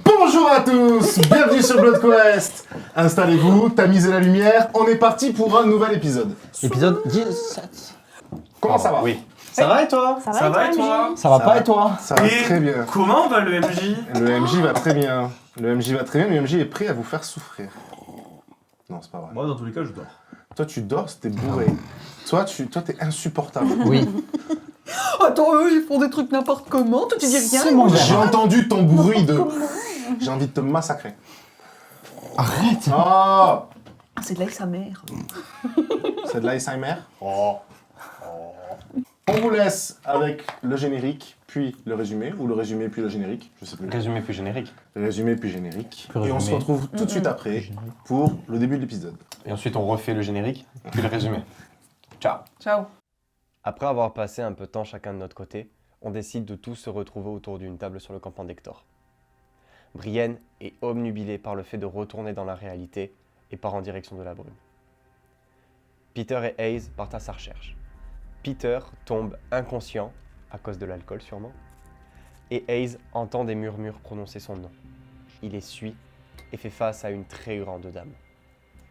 Bonjour à tous, bienvenue sur Blood Quest. Installez-vous, tamisez la lumière, on est parti pour un nouvel épisode. Épisode 17. Comment ça va? Oui. Ça va et toi? Ça va et toi? Ça va pas et toi? Ça va Et très bien. comment va le MJ? Le MJ va très bien. Le MJ va très bien, le MJ est prêt à vous faire souffrir. Non, c'est pas vrai. Moi, dans tous les cas, je dors. Toi, tu dors, t'es bourré. Toi, t'es insupportable. Oui. Attends, eux, ils font des trucs n'importe comment, toi tu dis rien. C'est mon J'ai verre. entendu ton bruit de... J'ai envie de te massacrer. Arrête. Oh, Ah, c'est de là que sa mère. c'est de l'ASMR. Oh. On vous laisse avec le générique, puis le résumé, ou le résumé puis le générique, je sais plus. Résumé plus générique. Résumé puis générique. Puis Et on se résumé. retrouve tout de suite après pour le début de l'épisode. Et ensuite, on refait le générique, puis le résumé. Ciao. Ciao. Après avoir passé un peu de temps chacun de notre côté, on décide de tous se retrouver autour d'une table sur le campement d'Hector. Brienne est obnubilée par le fait de retourner dans la réalité et part en direction de la brume. Peter et Hayes partent à sa recherche. Peter tombe inconscient, à cause de l'alcool sûrement, et Hayes entend des murmures prononcer son nom. Il les suit et fait face à une très grande dame.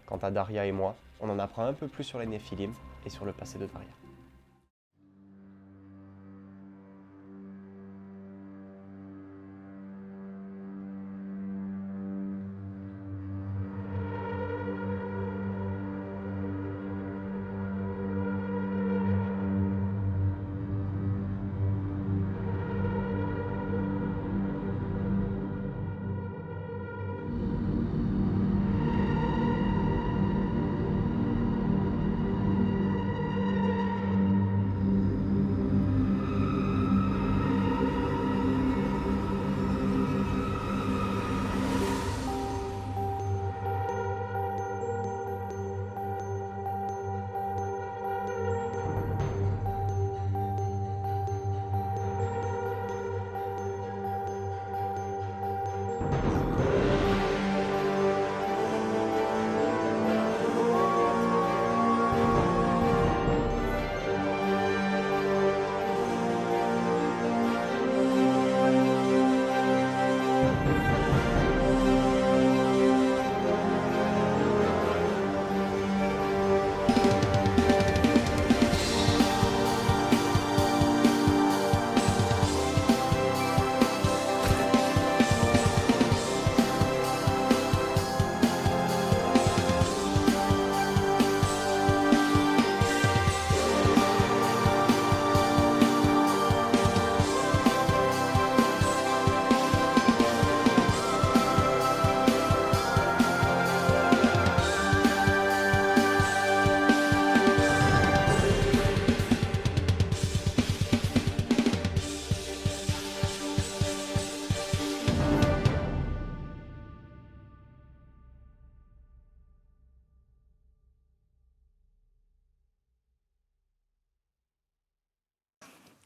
Quant à Daria et moi, on en apprend un peu plus sur les Néphilim et sur le passé de Daria.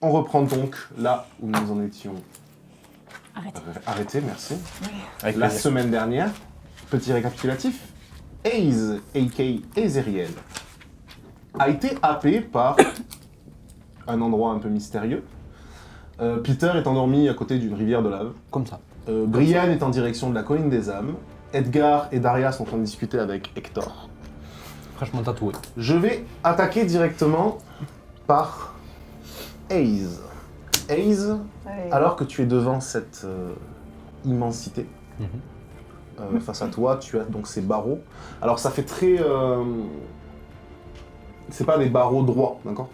On reprend donc là où nous en étions Arrête. arrêtés, merci. Avec La plaisir. semaine dernière, petit récapitulatif, Hayes, a.k.a. Ezeriel, a été happé par un endroit un peu mystérieux. Peter est endormi à côté d'une rivière de lave. Comme ça. Brienne est en direction de la colline des âmes. Edgar et Daria sont en train de discuter avec Hector. Fraîchement tatoué. Je vais attaquer directement par Hayes. Hayes, alors que tu es devant cette immensité, face à toi, tu as donc ces barreaux. Alors ça fait très... c'est pas des barreaux droits, d'accord?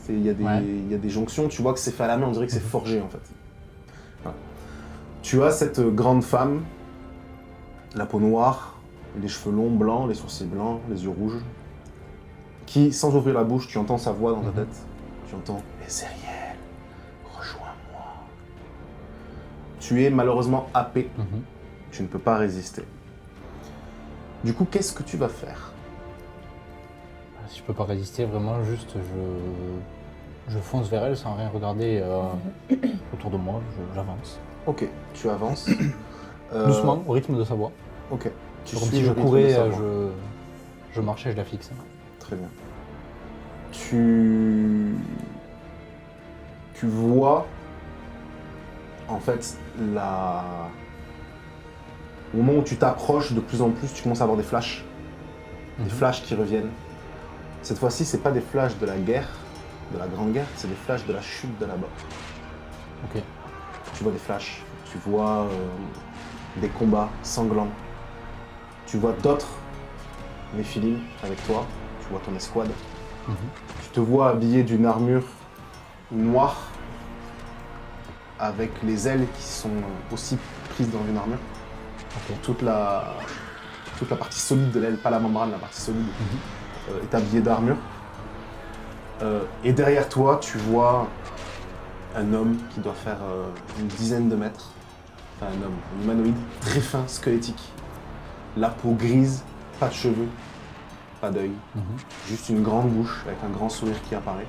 Il y a des jonctions, tu vois que c'est fait à la main, on dirait que c'est forgé en fait. Voilà. Tu as cette grande femme, la peau noire, les cheveux longs, blancs, les sourcils blancs, les yeux rouges, qui, sans ouvrir la bouche, tu entends sa voix dans ta tête. Tu entends « Ezeriel, rejoins-moi ». Tu es malheureusement happé, tu ne peux pas résister. Du coup, qu'est-ce que tu vas faire? Si je peux pas résister, vraiment, juste je fonce vers elle sans rien regarder autour de moi, j'avance. Ok, tu avances. Doucement, au rythme de sa voix. Ok. Tu Comme suis si le je rythme courais, de sa voix. je marchais, je la fixe. Très bien. tu vois, en fait, au moment où tu t'approches, de plus en plus, tu commences à avoir des flashs. Des flashs qui reviennent. Cette fois-ci, c'est pas des flashs de la guerre, de la Grande Guerre, c'est des flashs de la chute de là-bas. Ok. Tu vois des flashs, tu vois des combats sanglants. Tu vois d'autres Néphilim avec toi, tu vois ton escouade. Tu te vois habillé d'une armure noire avec les ailes qui sont aussi prises dans une armure. Ok. Toute la partie solide de l'aile, pas la membrane, la partie solide, est habillée d'armure. Et derrière toi, tu vois un homme qui doit faire une dizaine de mètres. Enfin, un homme, un humanoïde, très fin, squelettique. La peau grise, pas de cheveux, pas d'œil. Juste une grande bouche avec un grand sourire qui apparaît.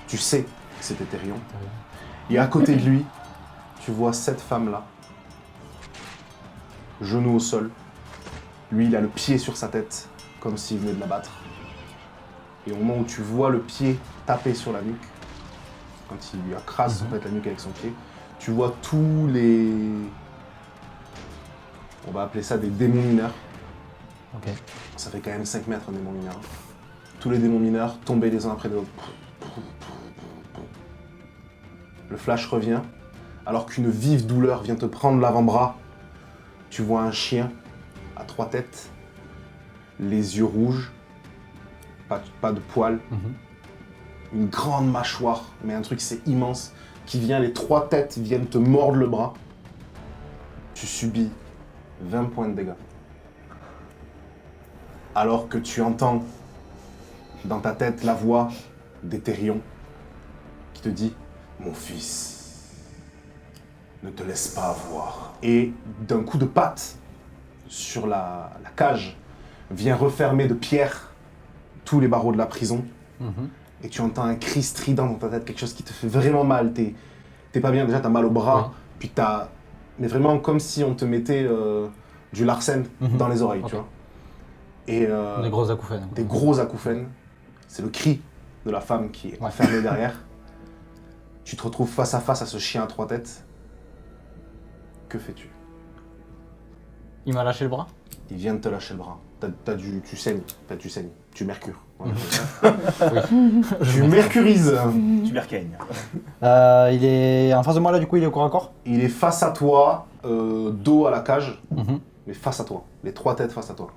Tu sais que c'est Éthérion. Et à côté de lui, tu vois cette femme-là, genou au sol. Lui, il a le pied sur sa tête, comme s'il venait de la battre. Et au moment où tu vois le pied taper sur la nuque, quand il lui écrase en fait, la nuque avec son pied, tu vois tous les... On va appeler ça des démons mineurs. Ok. Ça fait quand même 5 mètres un démon mineur. Tous les démons mineurs tombaient les uns après les autres. Le flash revient, alors qu'une vive douleur vient te prendre l'avant-bras. Tu vois un chien à 3 têtes, les yeux rouges, pas de poils, une grande mâchoire, mais un truc c'est immense, qui vient, les 3 têtes viennent te mordre le bras. Tu subis 20 points de dégâts. Alors que tu entends dans ta tête la voix d'Éthérion qui te dit « Mon fils, ne te laisse pas avoir. » Et d'un coup de patte sur la cage, vient refermer de pierre tous les barreaux de la prison. Et tu entends un cri strident dans ta tête, quelque chose qui te fait vraiment mal. T'es pas bien, déjà t'as mal au bras, puis t'as... Mais vraiment comme si on te mettait du Larsen dans les oreilles, tu vois. Et, Des grosses acouphènes. des gros acouphènes. C'est le cri de la femme qui est enfermée derrière. Tu te retrouves face à face à ce chien à 3 têtes. Que fais-tu? Il m'a lâché le bras. Il vient de te lâcher le bras. Tu saignes. Tu saignes. Tu mercures. Voilà. Tu mercurises. Tu mercaignes. Il est en face de moi là, du coup, il est au corps à corps. Il est face à toi, dos à la cage, mais face à toi. Les 3 têtes face à toi.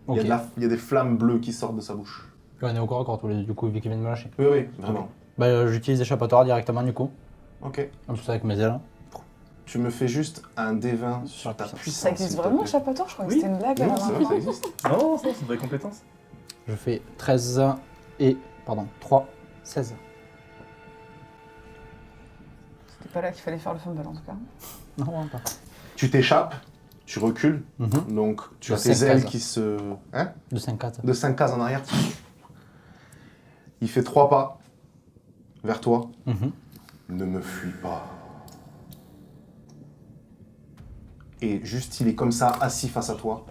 Ok. Il y a des flammes bleues qui sortent de sa bouche. Ouais, on est au corps à corps tous les deux, du coup, vu qu'il vient de me lâcher. Oui, oui, vraiment. Bah, j'utilise l'échappatoire directement, du coup. Ok. En plus, avec mes ailes. Tu me fais juste un D20 sur ta puissance. puissance. Ça existe s'il te vraiment, plaît. échappatoire? Je crois que Oui. c'était une blague. Non, à la c'est vrai, fin. ça existe. Non, c'est une vraie compétence. Je fais 13 et... Pardon, 3, 16. C'était pas là qu'il fallait faire le fumble en tout cas. Non, pas. Tu t'échappes, tu recules, donc tu De as tes 5 ailes cases. qui se... Hein? De 5-4. De 5 cases en arrière. Il fait 3 pas vers toi. Ne me fuis pas. Et juste, il est comme ça, assis face à toi.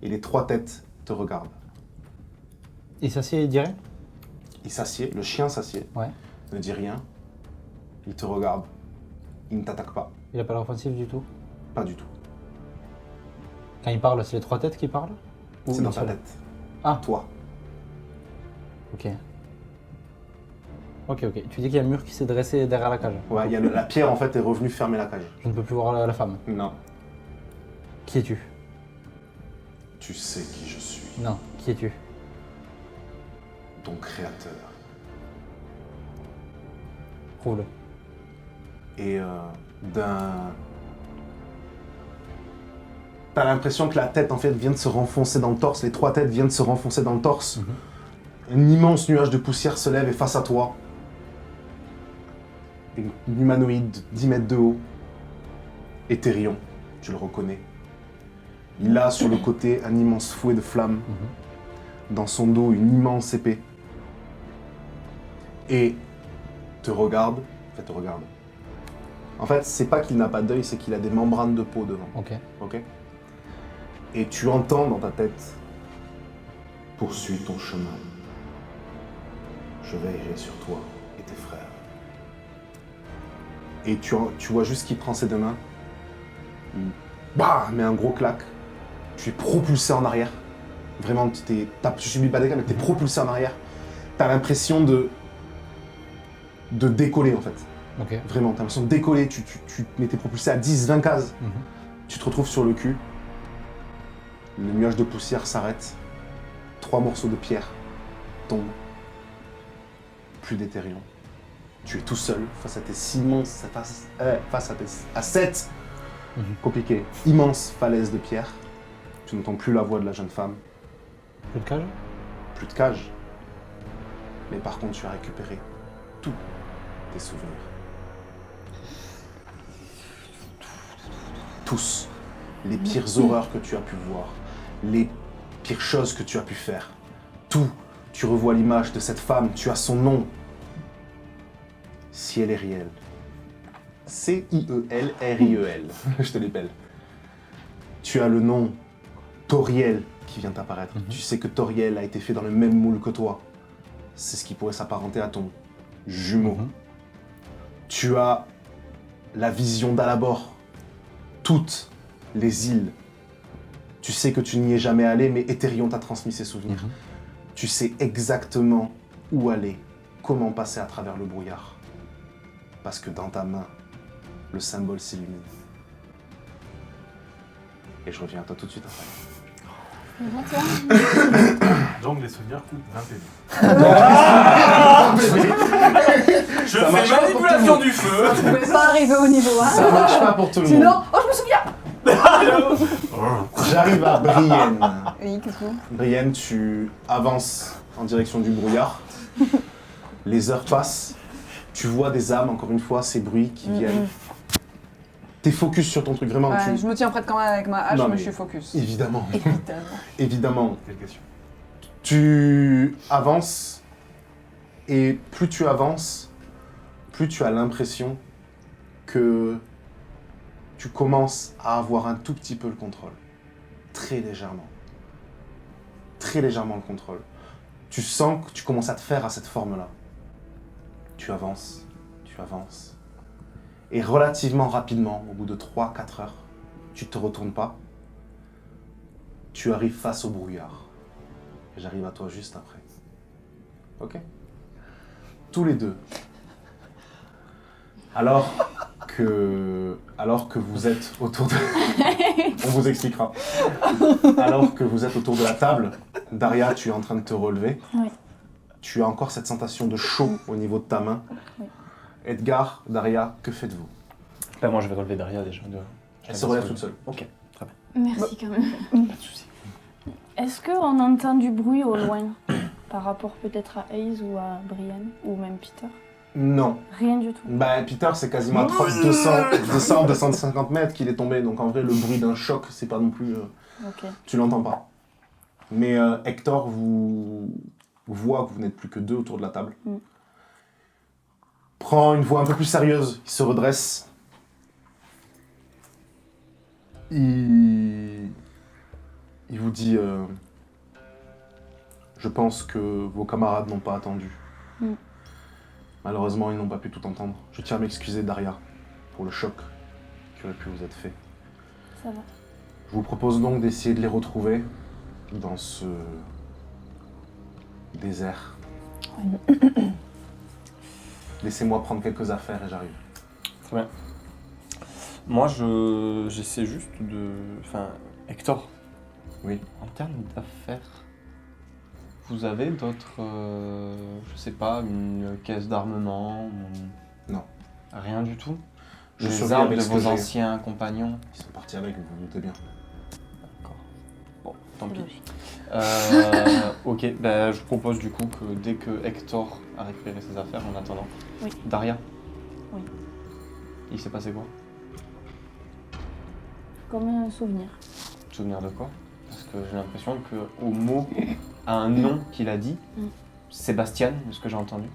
Et les 3 têtes te regardent. Il s'assied direct. Il s'assied, le chien s'assied, Ouais. ne dit rien. Il te regarde. Il ne t'attaque pas. Il a pas l'air offensif du tout. Pas du tout. Quand il parle, c'est les 3 têtes qui parlent. Ou C'est une dans ta seule? tête. Ah. Toi. Ok. Ok. Tu dis qu'il y a un mur qui s'est dressé derrière la cage. Ouais, il y a la pierre en fait est revenue fermer la cage. Je ne peux plus voir la femme. Non. Qui es-tu? Tu sais qui je suis. Non, qui es-tu? Ton créateur. Prouve-le. Et t'as l'impression que la tête en fait vient de se renfoncer dans le torse, les 3 têtes viennent de se renfoncer dans le torse. Un immense nuage de poussière se lève et face à toi, une humanoïde 10 mètres de haut, Éthérion, tu le reconnais. Il a sur le côté un immense fouet de flammes, dans son dos une immense épée, et te regarde. En fait, c'est pas qu'il n'a pas d'œil, c'est qu'il a des membranes de peau devant. Ok. Et tu entends dans ta tête, poursuis ton chemin. Je veillerai sur toi et tes frères. Et tu vois juste qu'il prend ses deux mains. Bah, met un gros claque. Tu es propulsé en arrière. Vraiment, tu subis pas des dégâts, mais tu es propulsé en arrière. Tu as l'impression de décoller en fait. Ok. Vraiment, tu as l'impression de décoller. Tu t'es propulsé à 10-20 cases. Mhm. Tu te retrouves sur le cul. Le nuage de poussière s'arrête. 3 morceaux de pierre tombent. Plus d'Éthérion. Tu es tout seul face à tes immenses... face à 7 compliqué, immense falaise de pierre. Tu n'entends plus la voix de la jeune femme. Plus de cage? Plus de cage. Mais par contre, tu as récupéré tous tes souvenirs. Tous. Les pires horreurs que tu as pu voir. Les pires choses que tu as pu faire. Tout. Tu revois l'image de cette femme. Tu as son nom. Si elle est réelle. C-I-E-L-R-I-E-L. Je te l'épelle. Tu as le nom Toriel qui vient t'apparaître. Tu sais que Toriel a été fait dans le même moule que toi. C'est ce qui pourrait s'apparenter à ton jumeau. Tu as la vision d'Alabor. Toutes les îles. Tu sais que tu n'y es jamais allé, mais Éthérion t'a transmis ses souvenirs. Tu sais exactement où aller, comment passer à travers le brouillard. Parce que dans ta main, le symbole s'illumine. Et je reviens à toi tout de suite après. Donc les souvenirs coûtent 20 PV. Je Ça marche fais pas manipulation du feu. Vous pouvez pas arriver au niveau 1. Ça marche pas pour tout le Sinon, monde. oh, je me souviens. J'arrive à Brienne. Oui, qu'est-ce que Brienne, tu avances en direction du brouillard. Les heures passent. Tu vois des âmes, encore une fois, ces bruits qui viennent. T'es focus sur ton truc, vraiment. Ouais, je me tiens prête quand même avec ma hache, Non, mais mais- je suis focus. Évidemment, Évidemment. évidemment. Quelle question. Tu avances, et plus tu avances, plus tu as l'impression que tu commences à avoir un tout petit peu le contrôle. Très légèrement. Très légèrement le contrôle. Tu sens que tu commences à te faire à cette forme-là. Tu avances, tu avances. Et relativement rapidement, au bout de 3-4 heures, tu te retournes pas. Tu arrives face au brouillard. Et j'arrive à toi juste après. Ok? Tous les deux. Alors que vous êtes autour de... On vous expliquera. Alors que vous êtes autour de la table, Daria, tu es en train de te relever. Oui. Tu as encore cette sensation de chaud au niveau de ta main. Oui. Edgar, Daria, que faites-vous? Ben, moi, je vais relever Daria déjà. Elle se relève toute seule. Ok, très bien. Merci quand même. Pas de soucis. Est-ce qu'on entend du bruit au loin par rapport peut-être à Hayes ou à Brienne ou même Peter? Non. Rien du tout. Bah, Peter, c'est quasiment à 250 mètres qu'il est tombé. Donc en vrai, le bruit d'un choc, c'est pas non plus... Ok. Tu l'entends pas. Mais Hector vous voit que vous n'êtes plus que deux autour de la table. Prend une voix un peu plus sérieuse. Il se redresse. Il vous dit je pense que vos camarades n'ont pas attendu. Malheureusement, ils n'ont pas pu tout entendre. Je tiens à m'excuser, Daria, pour le choc qui aurait pu vous être fait. Ça va. Je vous propose donc d'essayer de les retrouver dans ce désert. Laissez-moi prendre quelques affaires et j'arrive. Très bien. Moi, j'essaie juste de... Enfin, Hector. Oui. En termes d'affaires, vous avez d'autres... je sais pas, une caisse d'armement Non. Rien du tout? Je Les survis armes avec de ce que vos j'ai. anciens compagnons? Ils sont partis avec, vous vous doutez bien. D'accord. Bon, tant pis. Logique. Ok, ben, je propose du coup que dès que Hector a récupéré ses affaires, en attendant... Oui. Daria? Oui. Il s'est passé quoi? Comme un souvenir. Souvenir de quoi? Parce que j'ai l'impression qu'au mot, à un nom qu'il a dit, Sébastien, de ce que j'ai entendu,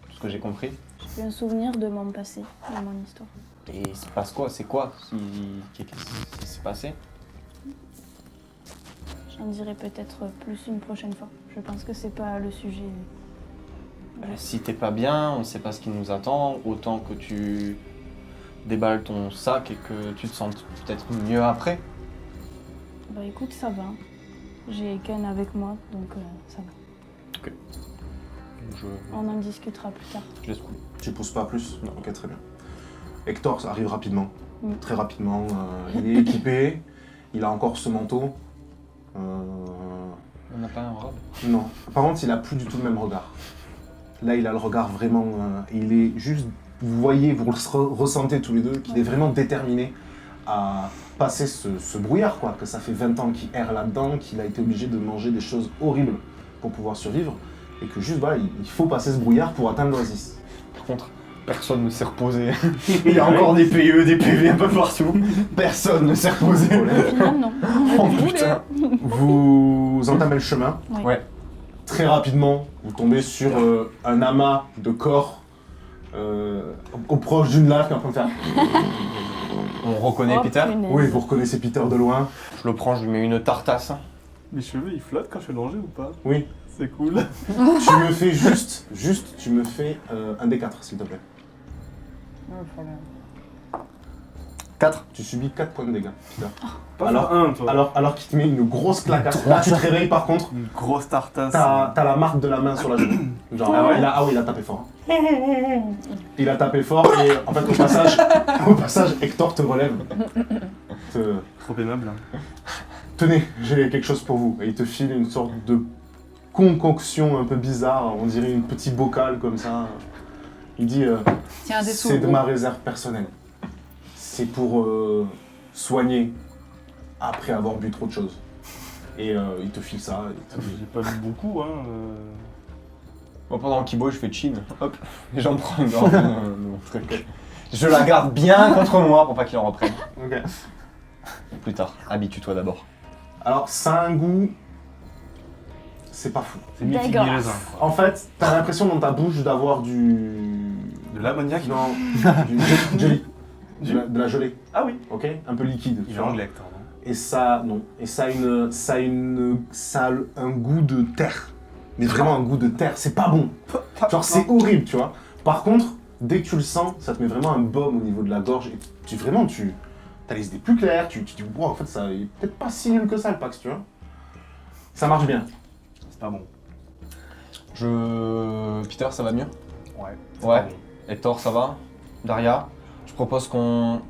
de ce que j'ai compris. J'ai un souvenir de mon passé, de mon histoire. Et il se passe quoi? C'est quoi qu'est-ce qui s'est passé? J'en dirai peut-être plus une prochaine fois. Je pense que c'est pas le sujet Si t'es pas bien, on sait pas ce qui nous attend, autant que tu déballes ton sac et que tu te sentes peut-être mieux après. Bah écoute, ça va. J'ai Ken avec moi, donc ça va. Je On en discutera plus tard. laisse couler. Tu pousses pas plus? Non. Ok, très bien. Hector, ça arrive rapidement. Très rapidement. Il est équipé, il a encore ce manteau. On n'a pas un robe? Non. Par contre, il a plus du tout le même regard. Là, il a le regard vraiment... il est juste... Vous voyez, vous le ressentez tous les deux, qu'il est vraiment déterminé à passer ce brouillard, quoi. Que ça fait 20 ans qu'il erre là-dedans, qu'il a été obligé de manger des choses horribles pour pouvoir survivre. Et que juste, voilà, il faut passer ce brouillard pour atteindre l'oasis. Par contre, personne ne s'est reposé. Il y a encore des PE, des PV un peu partout. Personne ne s'est reposé. Au final, non. Oh putain. Vous entamez le chemin. Ouais. Très rapidement, vous tombez sur un amas de corps au proche d'une lave qui est en train de faire... On reconnaît Oh, Peter. punaise. Oui, vous reconnaissez Peter de loin. Je le prends, je lui mets une tartasse. Mes cheveux, ils flottent quand je fais le danger ou pas? Oui. C'est cool. Tu me fais tu me fais un des 4, s'il te plaît. 4. Tu subis 4 points de dégâts, Peter. Pas Alors- un, toi. Alors qu'il te met une grosse claquasse. Là, tu te réveilles par contre, Une grosse tartasse. t'as la marque de la main sur la joue. Genre, Ah ouais il a tapé fort. Il a tapé fort et en fait, au passage, Hector te relève. Trop aimable. Hein. Tenez, j'ai quelque chose pour vous. Et il te file une sorte de concoction un peu bizarre, on dirait une petite bocal comme ça. Il dit Tiens, des sous. c'est de ma réserve personnelle. C'est pour soigner après avoir bu trop de choses. Et il te file ça. J'ai pas vu beaucoup, hein. Moi, pendant qu'il boit, je fais chin. Hop. Et j'en prends une gorge de mon truc. Je la garde bien contre moi pour pas qu'il en reprenne. Ok. Plus tard. Habitue-toi d'abord. Alors ça a un goût... C'est pas fou. C'est mi-figue Dégueulasse. mi-raisin, quoi. En fait, t'as l'impression dans ta bouche d'avoir du... De l'ammoniac. Non, du jelly. De la gelée, Ah oui. ok? Un peu liquide. Il tu est vois. anglais, Hector, non? Et ça, non. Et ça a un goût de terre. Mais vraiment un goût de terre. C'est pas bon. Genre, c'est horrible, tu vois. Par contre, dès que tu le sens, ça te met vraiment un baume au niveau de la gorge. Et t'as les idées plus claires. Tu dis, wow, en fait, ça est peut-être pas si nul que ça, le Pax, tu vois. Ça marche bien. C'est pas bon. Peter, ça va mieux? Ouais. Ouais. Hector, ça va? Daria, je propose qu'on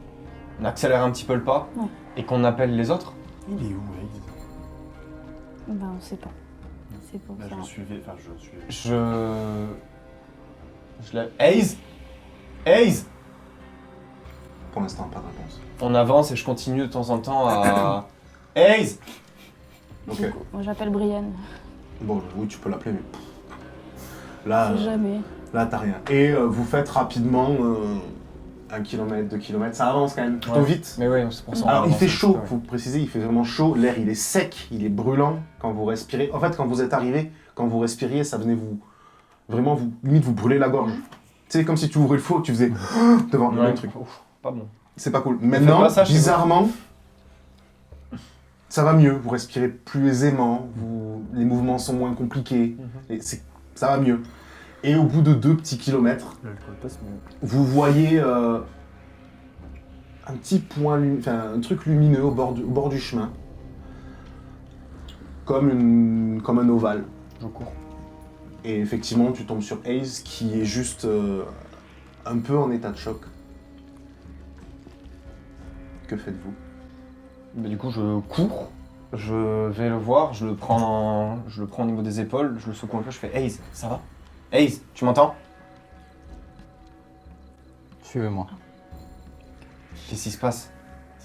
accélère un petit peu le pas Ouais. et qu'on appelle les autres. Il est où, Aïd? Ben, on sait pas. C'est pour Là, ça. je le suivais. Enfin, je le suivais. Je l'ai. Hayes! Hayes! Pour l'instant, pas de réponse. On avance et je continue de temps en temps à. Hayes! Ok. Du coup, moi j'appelle Brienne. Bon, oui, tu peux l'appeler, mais... Là, Si jamais. là t'as rien. Et vous faites rapidement 1 km, 2 km. Ça avance quand même plutôt Ouais. vite. Mais oui, c'est pour ça. qu'on Alors il avance fait un petit chaud, peu, ouais. faut préciser, il fait vraiment chaud, l'air il est sec, il est brûlant quand vous respirez. En fait quand vous êtes arrivé, quand vous respiriez, ça venait limite vous brûler la gorge. Tu sais, comme si tu ouvrais le four et que tu faisais devant le Ouais. même truc. Ouf, pas bon. C'est pas cool. Maintenant, pas ça chez vous. bizarrement, ça va mieux, vous respirez plus aisément, les mouvements sont moins compliqués, et ça va mieux. Et au bout de 2 petits kilomètres, L'alcool passe mieux. vous voyez un petit point, un truc lumineux au bord du chemin, comme un ovale. Je cours. Et effectivement, tu tombes sur Hayes qui est juste un peu en état de choc. Que faites-vous? Bah, du coup, je cours. Je vais le voir, je le prends au niveau des épaules, je le secoue un peu, je fais Hayes, ça va? Hayes, tu m'entends? Suivez-moi. Qu'est-ce qui se passe?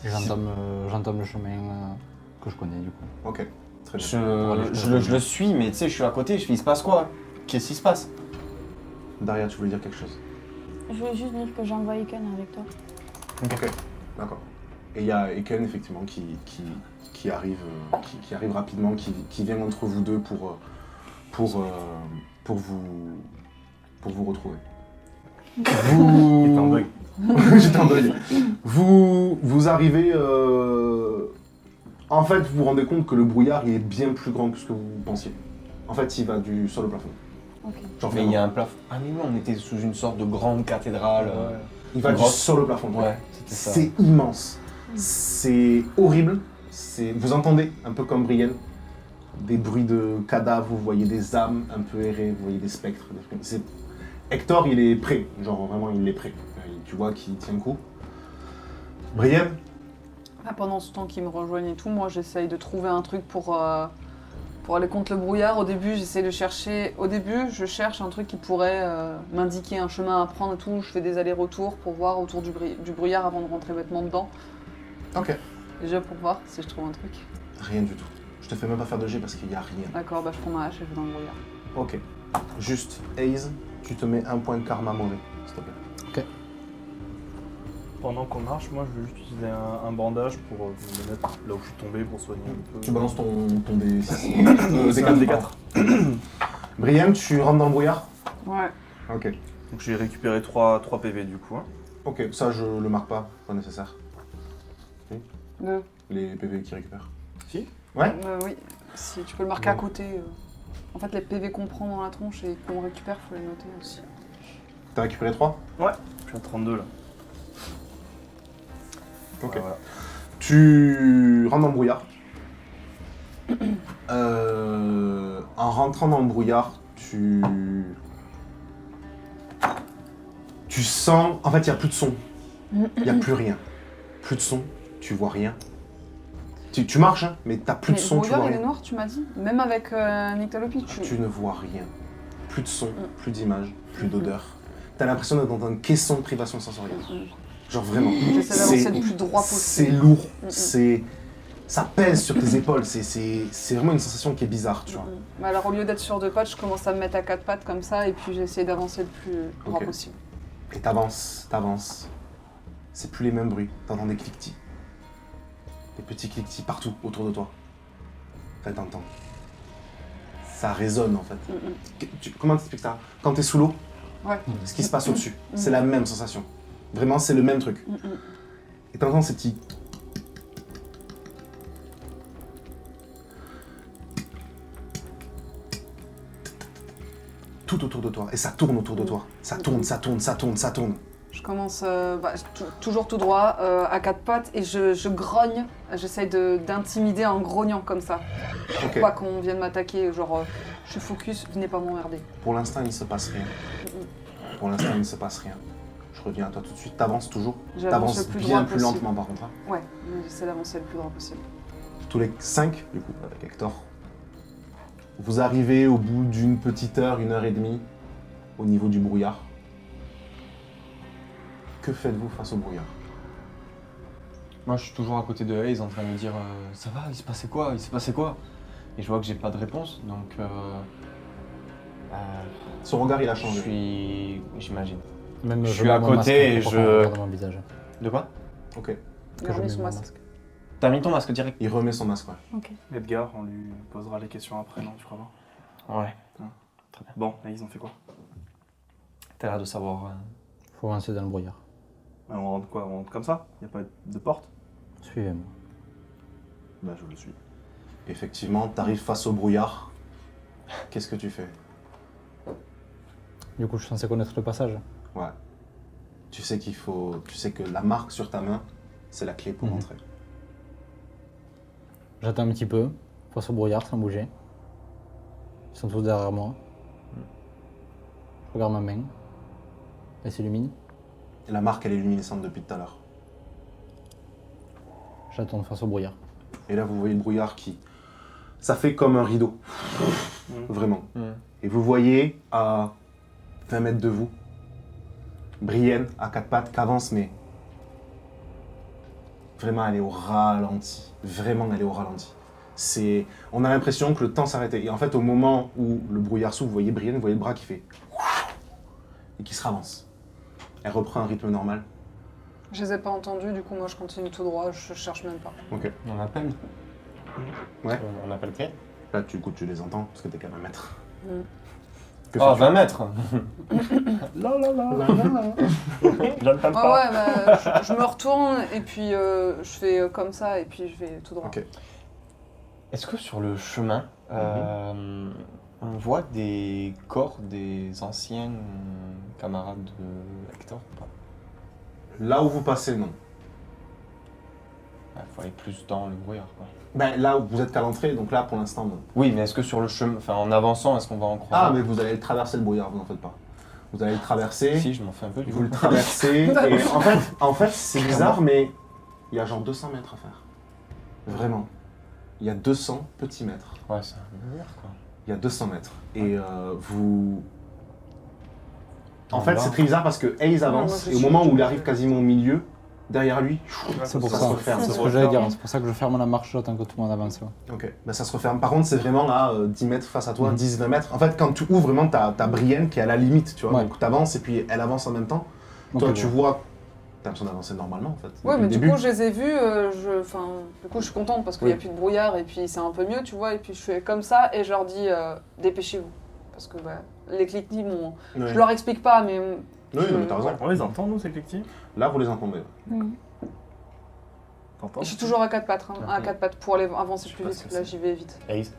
J'entame le chemin que je connais du coup. Ok, très bien. Je le suis, mais tu sais, je suis à côté, je fais il se passe quoi? Qu'est-ce qui se passe? Daria, tu voulais dire quelque chose? Je voulais juste dire que j'envoie Ken avec toi. Ok, d'accord. Et il y a Eken effectivement qui arrive rapidement, qui vient entre vous deux pour vous retrouver. Vous... J'étais en bug. J'étais en deuil. Vous arrivez... En fait, vous vous rendez compte que le brouillard il est bien plus grand que ce que vous pensiez. En fait, il va du sol au plafond. Ok. Genre Mais il vraiment. y a un plafond. Ah mais oui, on était sous une sorte de grande cathédrale. Il va grotte. sur le plafond. Ouais, c'était ça. C'est immense. C'est horrible. Vous entendez, un peu comme Brienne, des bruits de cadavres, vous voyez des âmes un peu errées, vous voyez des spectres. Hector, il est prêt. Genre vraiment, il est prêt. Tu vois qu'il tient le coup. Brienne, Pendant ce temps qu'ils me rejoignent et tout, moi j'essaye de trouver un truc pour aller contre le brouillard. Au début, j'essaie de chercher. Au début, je cherche un truc qui pourrait m'indiquer un chemin à prendre et tout. Je fais des allers-retours pour voir autour du brouillard avant de rentrer bêtement dedans. ok. Déjà pour voir si je trouve un truc. Rien du tout. Je te fais même pas faire de jet parce qu'il y a rien. D'accord, bah je prends ma hache et je vais dans le brouillard. Ok. Juste, Ace, tu te mets un point de karma mauvais, s'il te plaît. Pendant qu'on marche, moi je veux juste utiliser un bandage pour me mettre là où je suis tombé pour soigner un peu. Tu balances ton D6. C'est un D4. Brienne, tu rentres dans le brouillard. Ouais. Ok. Donc j'ai récupéré 3 PV du coup. Hein. Ok, ça je le marque pas nécessaire. Deux. Les PV qui récupèrent. Si. Ouais. Oui. Si tu peux le marquer à côté. En fait, les PV qu'on prend dans la tronche et qu'on récupère, faut les noter aussi. T'as récupéré 3 Ouais. Je suis à 32 là. Ok. Voilà. Tu rentres dans le brouillard. En rentrant dans le brouillard, tu sens... En fait, il n'y a plus de son. Il n'y a plus rien. Plus de son, tu vois rien. Tu marches, hein, mais t'as plus de son, le tu vois brouillard, il est rien. noir, tu m'as dit. Même avec Nyctalopie, Tu ne vois rien. Plus de son, plus d'image, plus d'odeur. T'as l'impression d'être dans un caisson de privation sensorielle. Genre vraiment. J'essaie d'avancer le plus droit C'est possible. lourd, ça pèse sur tes épaules, c'est vraiment une sensation qui est bizarre, tu vois. Mais alors, au lieu d'être sur deux pattes, je commence à me mettre à quatre pattes comme ça et puis j'essaie d'avancer le plus droit Ok. possible. Et t'avances. C'est plus les mêmes bruits, t'entends des cliquetis. Des petits cliquetis partout autour de toi. En fait, t'entends. Ça résonne en fait. Comment t'expliques ça? Quand t'es sous l'eau, Ouais. ce qui se passe au-dessus, c'est la même sensation. Vraiment, c'est le même truc. Et t'entends ces petits... tout autour de toi. Et ça tourne autour de toi. Ça tourne. Je commence toujours tout droit, à quatre pattes, et je grogne. J'essaie d'intimider en grognant comme ça. Ok. Pour pas qu'on vienne m'attaquer, genre je suis focus, venez pas m'emmerder. Pour l'instant, il ne se passe rien. Je reviens à toi tout de suite. T'avances toujours. J'avance T'avances le plus bien droit plus possible. lentement par contre. Hein. Ouais, mais j'essaie d'avancer le plus droit possible. Tous les 5, du coup, avec Hector. Vous arrivez au bout d'une petite heure, 1h30, au niveau du brouillard. Que faites-vous face au brouillard? Moi, je suis toujours à côté de Hayes en train de me dire ça va, il s'est passé quoi? Et je vois que j'ai pas de réponse, donc Son regard, il a je changé. suis, j'imagine. Même Je je suis à mets mon côté masque et pour je- qu'on regarde mon visage. De quoi? Ok. Il a je remis mets son mon masque. T'as mis ton masque direct? Il remet son masque, ouais. Ok. Edgar, on lui posera les questions après, non, tu crois pas? Ouais. Bon, là, ils ont fait quoi? T'as l'air de savoir. Faut avancer dans le brouillard. On rentre quoi? On rentre comme ça? Y a pas de porte? Suivez-moi. Bah, je le suis. Effectivement, t'arrives face au brouillard. Qu'est-ce que tu fais? Du coup, je suis censé connaître le passage. Ouais. Tu sais que la marque sur ta main, c'est la clé pour Mhm. entrer. J'attends un petit peu, face au brouillard, sans bouger. Ils sont tous derrière moi. Je regarde ma main. Elle s'illumine. Et la marque, elle est luminescente depuis tout à l'heure. J'attends face au brouillard. Et là, vous voyez le brouillard qui... Ça fait comme un rideau. Vraiment. Et vous voyez, à 20 mètres de vous, Brienne, à quatre pattes, qui avance, mais... Vraiment, elle est au ralenti. Vraiment, elle est au ralenti. On a l'impression que le temps s'arrêtait. Et en fait, au moment où le brouillard s'ouvre, vous voyez Brienne, vous voyez le bras qui fait... Et qui se ravance. Elle reprend un rythme normal. Je les ai pas entendus, du coup moi je continue tout droit, je cherche même pas. Ok. On appelle? Ouais. On appelle qui? Là, tu les entends, parce que t'es qu'à 20 mètres. Mm. Que Oh, fais-tu 20 mètres! J'entends Ouais, pas. bah, je me retourne et puis je fais comme ça et puis je vais tout droit. Ok. Est-ce que sur le chemin, On voit des corps des anciens camarades de Hector ou pas? Là où vous passez, non. Il faut aller plus dans le brouillard, quoi. Ben, là où vous êtes qu'à l'entrée, donc là pour l'instant non. Oui, mais est-ce que sur le chemin, enfin en avançant, est-ce qu'on va en croiser? Ah, mais vous allez traverser le brouillard, vous n'en faites pas. Vous allez le traverser, Si, je m'en fais un peu du vous coup. le traversez, et en fait c'est bizarre, mais il y a genre 200 mètres à faire. Vraiment. Il y a 200 petits mètres. Ouais, c'est un brouillard, quoi. Il y a 200 mètres. Et vous... En On fait, va. c'est très bizarre parce que Hayes moi, avance, je et au suis- moment où il arrive quasiment au milieu, derrière lui, C'est pour ça ça. se referme. C'est ce que j'allais dire. C'est pour ça que je ferme la marche là tant que tout le monde avance. Ouais. Ok, ben ça se referme. Par contre, c'est vraiment à 10 mètres face à toi, Mhm. 10-20 mètres. En fait, quand tu ouvres vraiment, t'as Brienne qui est à la limite, tu vois. Ouais. Donc t'avances et puis elle avance en même temps. Ok, Toi, bon. tu vois, t'as l'impression d'avancer normalement en fait. Ouais, depuis mais le du début. coup, je les ai vus, du coup, je suis contente parce qu'il n'y a Oui. plus de brouillard et puis c'est un peu mieux, tu vois. Et puis je fais comme ça et je leur dis dépêchez-vous. Parce que les cliquetis, Ouais. je leur explique pas, mais. Oui, non, mais t'as raison. On les entend, nous, ces cliquetis? Là, vous les entendez. T'entends? Je suis toujours à quatre pattes, à quatre pattes pour aller avancer Je sais plus pas vite. ce que Là, c'est. j'y vais vite. Ace,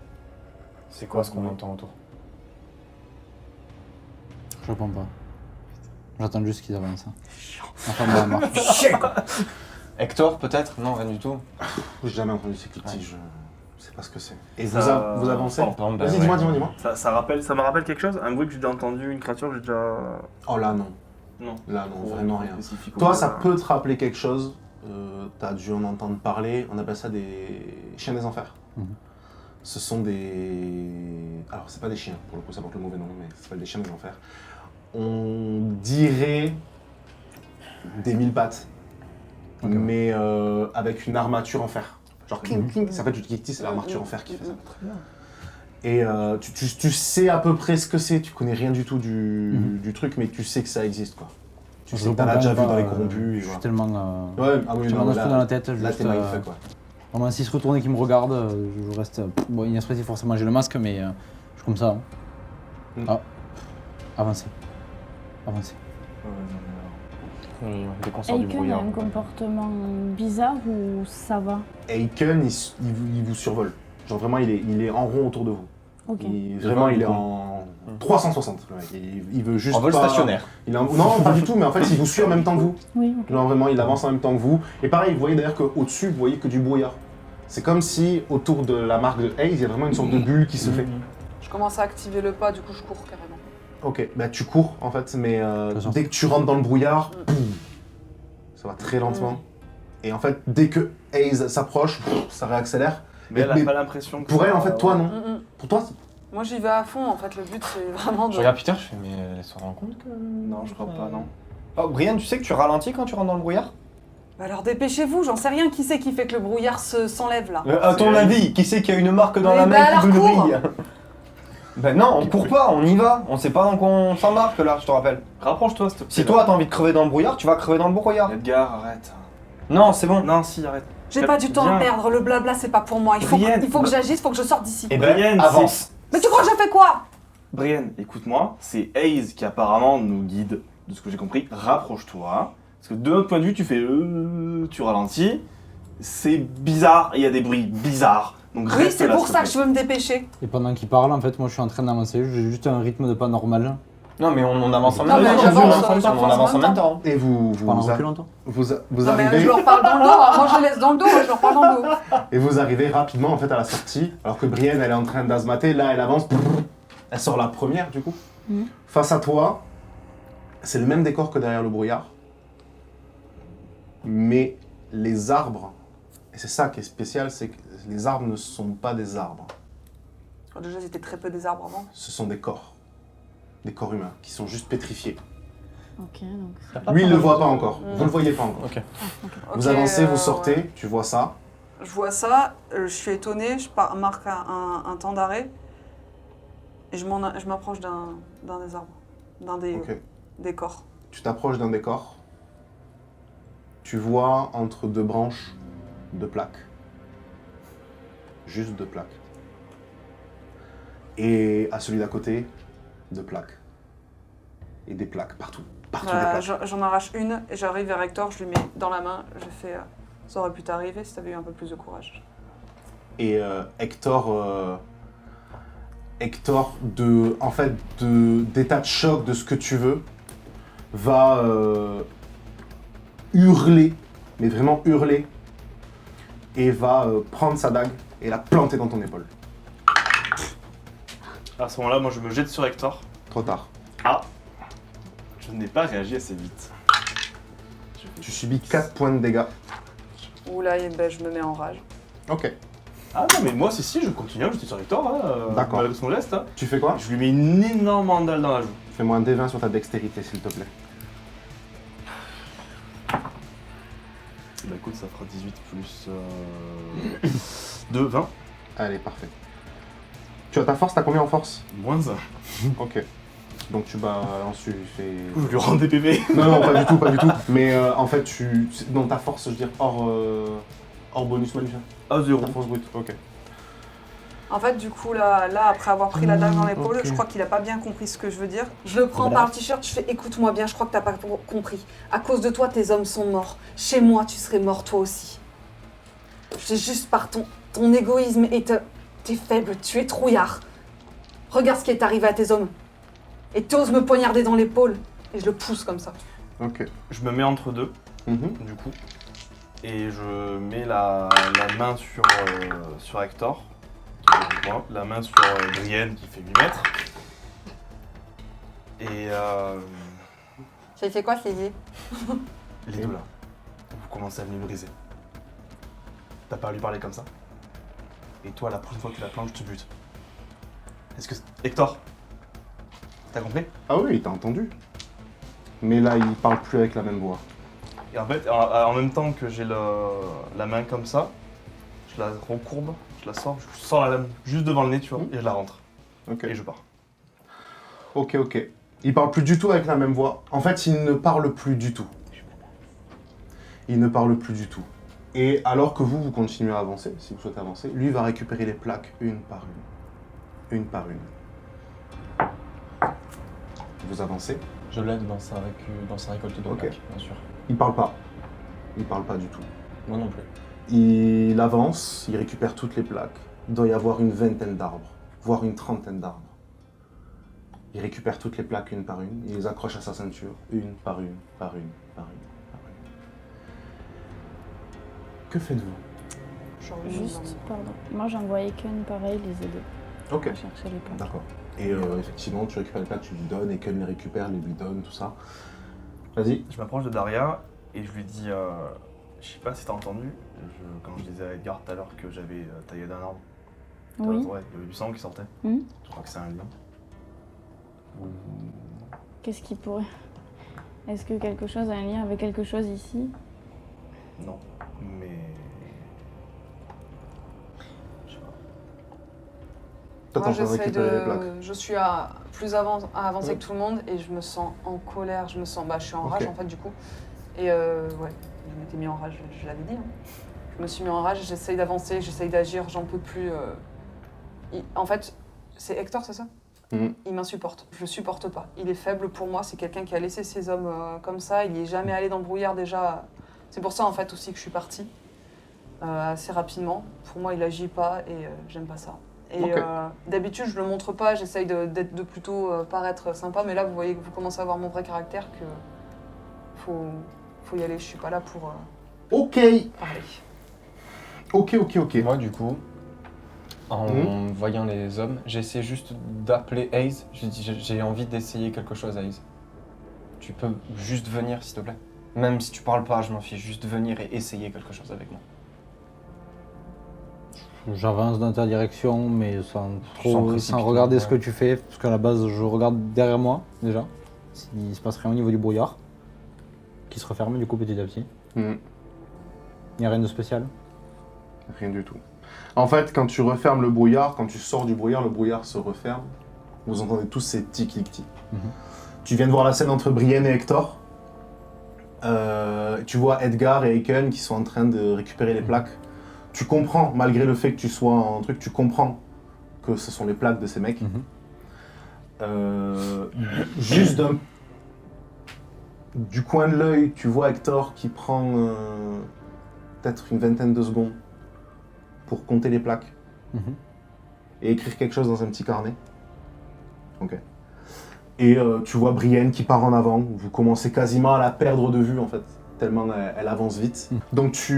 c'est quoi ce qu'on entend autour? Je réponds pas. J'attends juste qu'ils avancent. Enfin, la marche. Hector, peut-être? Non, rien du tout. J'ai jamais entendu ces cliquetis, Ouais. je sais pas ce que c'est. Et Ça- vous avancez Pardon, bah Vas-y, ouais. dis-moi. Ça me rappelle quelque chose? Un bruit que j'ai déjà entendu, une créature que j'ai déjà... Oh là, non. Non. Là, non, vraiment rien. Spécifique au Toi, bruit, ça là. peut te rappeler quelque chose. T'as dû en entendre parler. On appelle ça des chiens des enfers. Mhm. Ce sont des... Alors, c'est pas des chiens, pour le coup, ça porte le mauvais nom, mais ça s'appelle des chiens des enfers. On dirait des 1000 pattes, Ok. mais avec une armature en fer. Genre clink, clink, ça s'appelle du cliquetis, c'est l'armature en fer qui fait ça. Et tu sais à peu près ce que c'est, tu connais rien du tout du truc, mais tu sais que ça existe, quoi. Tu sais que t'en as déjà vu dans les corrompus. et Je suis voilà. tellement. Ouais, ah oui, J'ai non, mon là, dans la tête. là Juste, t'es mindfuck, quoi. vraiment, s'ils se retournent et qu'ils me regardent, je reste. Bon, inexpressif, forcément, j'ai le masque, mais je suis comme ça. Hein. Mm. Ah. Avancez. Avancez. Dès qu'on sort du Aiken a brouillard. un comportement bizarre ou ça va? Aiken, il vous survole. Genre vraiment, il est en rond autour de vous. Ok. Vraiment, il est en 360. le mec. Il veut juste En vol pas- stationnaire. Non, pas du tout, mais en fait, il vous suit en même temps que vous. Oui, ok. Genre vraiment, il avance en même temps que vous. Et pareil, vous voyez d'ailleurs qu'au-dessus, vous voyez que du brouillard. C'est comme si autour de la marque de Hayes, il y a vraiment une sorte de bulle qui se fait. Je commence à activer le pas, du coup, je cours carrément. Ok, bah tu cours en fait, mais Faisons. dès que tu rentres dans le brouillard, boum, ça va très lentement. Et en fait, dès que Hayes s'approche, ça réaccélère. Mais elle a Mais pas l'impression que... Pour elle, en fait, toi, non. Mm. Pour toi, Moi, j'y vais à fond, en fait. Le but, c'est vraiment de. Je regarde Peter, je fais, mais elle se rend compte que. Non, je crois pas, non. Oh, Brian, tu sais que tu ralentis quand tu rentres dans le brouillard? Bah alors, dépêchez-vous, j'en sais rien. Qui c'est qui fait que le brouillard s'enlève, là? À ton C'est- avis, qui c'est qui a une marque dans Mais la bah main alors qui cours. brille? Ben non, on court pas, on y va. On sait pas dans quoi on s'embarque là, je te rappelle. Rapproche-toi, s'il te plaît. Si toi t'as envie de crever dans le brouillard, tu vas crever dans le brouillard. Edgar, arrête. Non, c'est bon. Non, si, arrête. J'ai pas du temps à Viens. perdre. Le blabla, c'est pas pour moi. Il faut Brienne, que j'agisse, faut que je sorte d'ici. Eh ben, Brian, avance. Mais tu crois que je fais quoi? Brian, écoute-moi, c'est Hayes qui apparemment nous guide, de ce que j'ai compris. Rapproche-toi. Parce que de notre point de vue, tu fais... tu ralentis. C'est bizarre, il y a des bruits bizarres. Donc Oui, reste c'est là, pour s'il ça te que je veux me dépêcher. Et pendant qu'ils parlent, en fait, moi je suis en train d'avancer. J'ai juste un rythme de pas normal. Non, mais on avance en Non, même mais temps. j'avance, On avance en même temps. et vous Je parle en reculant, toi. vous Non, mais arrivez je leur parle dans le dos. Moi, je les laisse dans le dos. Je leur parle dans le dos. et vous arrivez rapidement en fait à la sortie, alors que Brienne elle est en train d'asmater, là elle avance, elle sort la première du coup. Mhm. Face à toi, c'est le même décor que derrière le brouillard, mais les arbres, et c'est ça qui est spécial, c'est que les arbres ne sont pas des arbres, Déjà, c'était très peu des arbres avant. ce sont des corps humains qui sont juste pétrifiés. Ok, donc... Lui il le voit pas encore, Mhm. vous le voyez pas encore. Ok. Vous Ok, avancez, vous ouais. sortez, tu vois ça. Je vois ça, je suis étonnée, je marque un temps d'arrêt et je m'approche d'un des arbres, d'un Ok. des corps. Tu t'approches d'un décor, tu vois entre deux branches deux plaques. Juste deux plaques. Et à celui d'à côté, deux plaques. Et des plaques partout. Partout des Voilà, plaques. j'en arrache une et j'arrive vers Hector, je lui mets dans la main, je fais ça aurait pu t'arriver si t'avais eu un peu plus de courage. Et Hector, Hector, d'état de choc, de ce que tu veux, va hurler, mais vraiment hurler, et va prendre sa dague et la planter dans ton épaule. À ce moment-là, moi je me jette sur Hector. Trop tard. Ah, je n'ai pas réagi assez vite. Tu subis 4 points de dégâts. Oula, et ben, je me mets en rage. Ok. Ah non, mais moi, si, je continue à me jeter sur Hector, hein, D'accord. malgré son geste. Hein. Tu fais quoi? Je lui mets une énorme mandale dans la joue. Fais-moi un D20 sur ta dextérité, s'il te plaît. Bah écoute, ça fera 18 plus 2, 20. Allez, parfait. Tu as ta force, t'as combien en force? Moins 1. Ok. Donc tu balances, tu fais... Je lui rends des PV. Non, pas du tout, pas du tout. Mais en fait, dans ta force, je veux dire, hors bonus malus. À 0. Ta force brute, ok. En fait, du coup, là après avoir pris la dague dans l'épaule, ok. je crois qu'il a pas bien compris ce que je veux dire. Je le prends Voilà. par le t-shirt, je fais écoute-moi bien, je crois que t'as pas compris. À cause de toi, tes hommes sont morts. Chez moi, tu serais mort toi aussi. C'est juste par ton égoïsme et t'es faible, tu es trouillard. Regarde ce qui est arrivé à tes hommes. Et t'oses me poignarder dans l'épaule. Et je le pousse comme ça. Ok. Je me mets entre deux, Mhm. du coup. Et je mets la main sur Hector, qui fait 2 points. La main sur Brienne, qui fait 8 mètres. Et J'ai fait quoi, Sylvie? les deux là, vous commencez à venir me briser. T'as pas à lui parler comme ça. Et toi, la prochaine fois que tu la plantes, je te bute. Est-ce que... Hector, t'as compris? Ah oui, il t'a entendu. Mais là, il parle plus avec la même voix. Et en fait, en même temps que j'ai la main comme ça, je la recourbe, je la sors, je sors la lame juste devant le nez, tu vois, et je la rentre. Ok. Et je pars. Ok, ok. Il parle plus du tout avec la même voix. En fait, il ne parle plus du tout. Il ne parle plus du tout. Et alors que vous continuez à avancer, si vous souhaitez avancer, lui va récupérer les plaques une par une. Une par une. Vous avancez. Je l'aide dans sa récolte de Ok. plaques, bien sûr. Il parle pas. Il parle pas du tout. Moi non plus. Il avance, il récupère toutes les plaques. Il doit y avoir une vingtaine d'arbres, voire une trentaine d'arbres. Il récupère toutes les plaques une par une, il les accroche à sa ceinture, une par une, par une, par une, par une. Que faites-vous? Juste, pardon. Moi, j'envoie Eken pareil les aider Ok, à chercher les plaques. d'accord. Et effectivement, tu récupères les plaques, tu lui donnes, et qu'elle les récupère, les lui donne, tout ça. Vas-y. Je m'approche de Daria et je lui dis, je sais pas si t'as entendu, quand je disais à Edgar tout à l'heure que j'avais taillé d'un arbre. Oui. Ouais, il y avait du sang qui sortait. Mhm. Je crois que c'est un lien. Ou... Qu'est-ce qui pourrait... Est-ce que quelque chose a un lien avec quelque chose ici? Non, mais... Je sais pas. Toi, t'es Moi, en train de j'essaie récupérer les plaques. je suis à avancer que tout le monde et je me sens en colère, je suis en Ok. rage en fait du coup. Et ouais, je m'étais mis en rage, je l'avais dit. Hein. Je me suis mis en rage, j'essaye d'avancer, j'essaye d'agir, j'en peux plus. En fait, c'est Hector, c'est ça? Mhm. Il m'insupporte, je le supporte pas. Il est faible pour moi, c'est quelqu'un qui a laissé ses hommes comme ça, il n'y est jamais allé dans le brouillard déjà. C'est pour ça en fait aussi que je suis partie assez rapidement. Pour moi, il agit pas et j'aime pas ça. Et Ok. d'habitude, je le montre pas, j'essaye de plutôt paraître sympa, mais là, vous voyez que vous commencez à voir mon vrai caractère, que faut y aller, je suis pas là pour Ok, parler. ok. Moi, du coup, en voyant les hommes, j'essaie juste d'appeler Hayes. Je dis, j'ai envie d'essayer quelque chose, Hayes. Tu peux juste venir, s'il te plaît. Même si tu parles pas, je m'en fiche. Juste venir et essayer quelque chose avec moi. J'avance dans ta direction, mais sans précipitement, regarder ce ouais. que tu fais, parce qu'à la base, je regarde derrière moi, déjà, s'il se passe rien au niveau du brouillard, qui se referme du coup petit à petit. Mhm. Il n'y a rien de spécial. Rien du tout. En fait, quand tu refermes le brouillard, quand tu sors du brouillard, le brouillard se referme. Vous entendez tous ces petits cliquetis. Mhm. Tu viens de voir la scène entre Brienne et Hector. Tu vois Edgar et Eken qui sont en train de récupérer les plaques. Tu comprends, malgré le fait que tu sois en truc, tu comprends que ce sont les plaques de ces mecs. Juste du coin de l'œil, tu vois Hector qui prend peut-être une vingtaine de secondes pour compter les plaques. Mhm. et écrire quelque chose dans un petit carnet. Ok. Et tu vois Brienne qui part en avant. Vous commencez quasiment à la perdre de vue en fait, tellement elle avance vite. Donc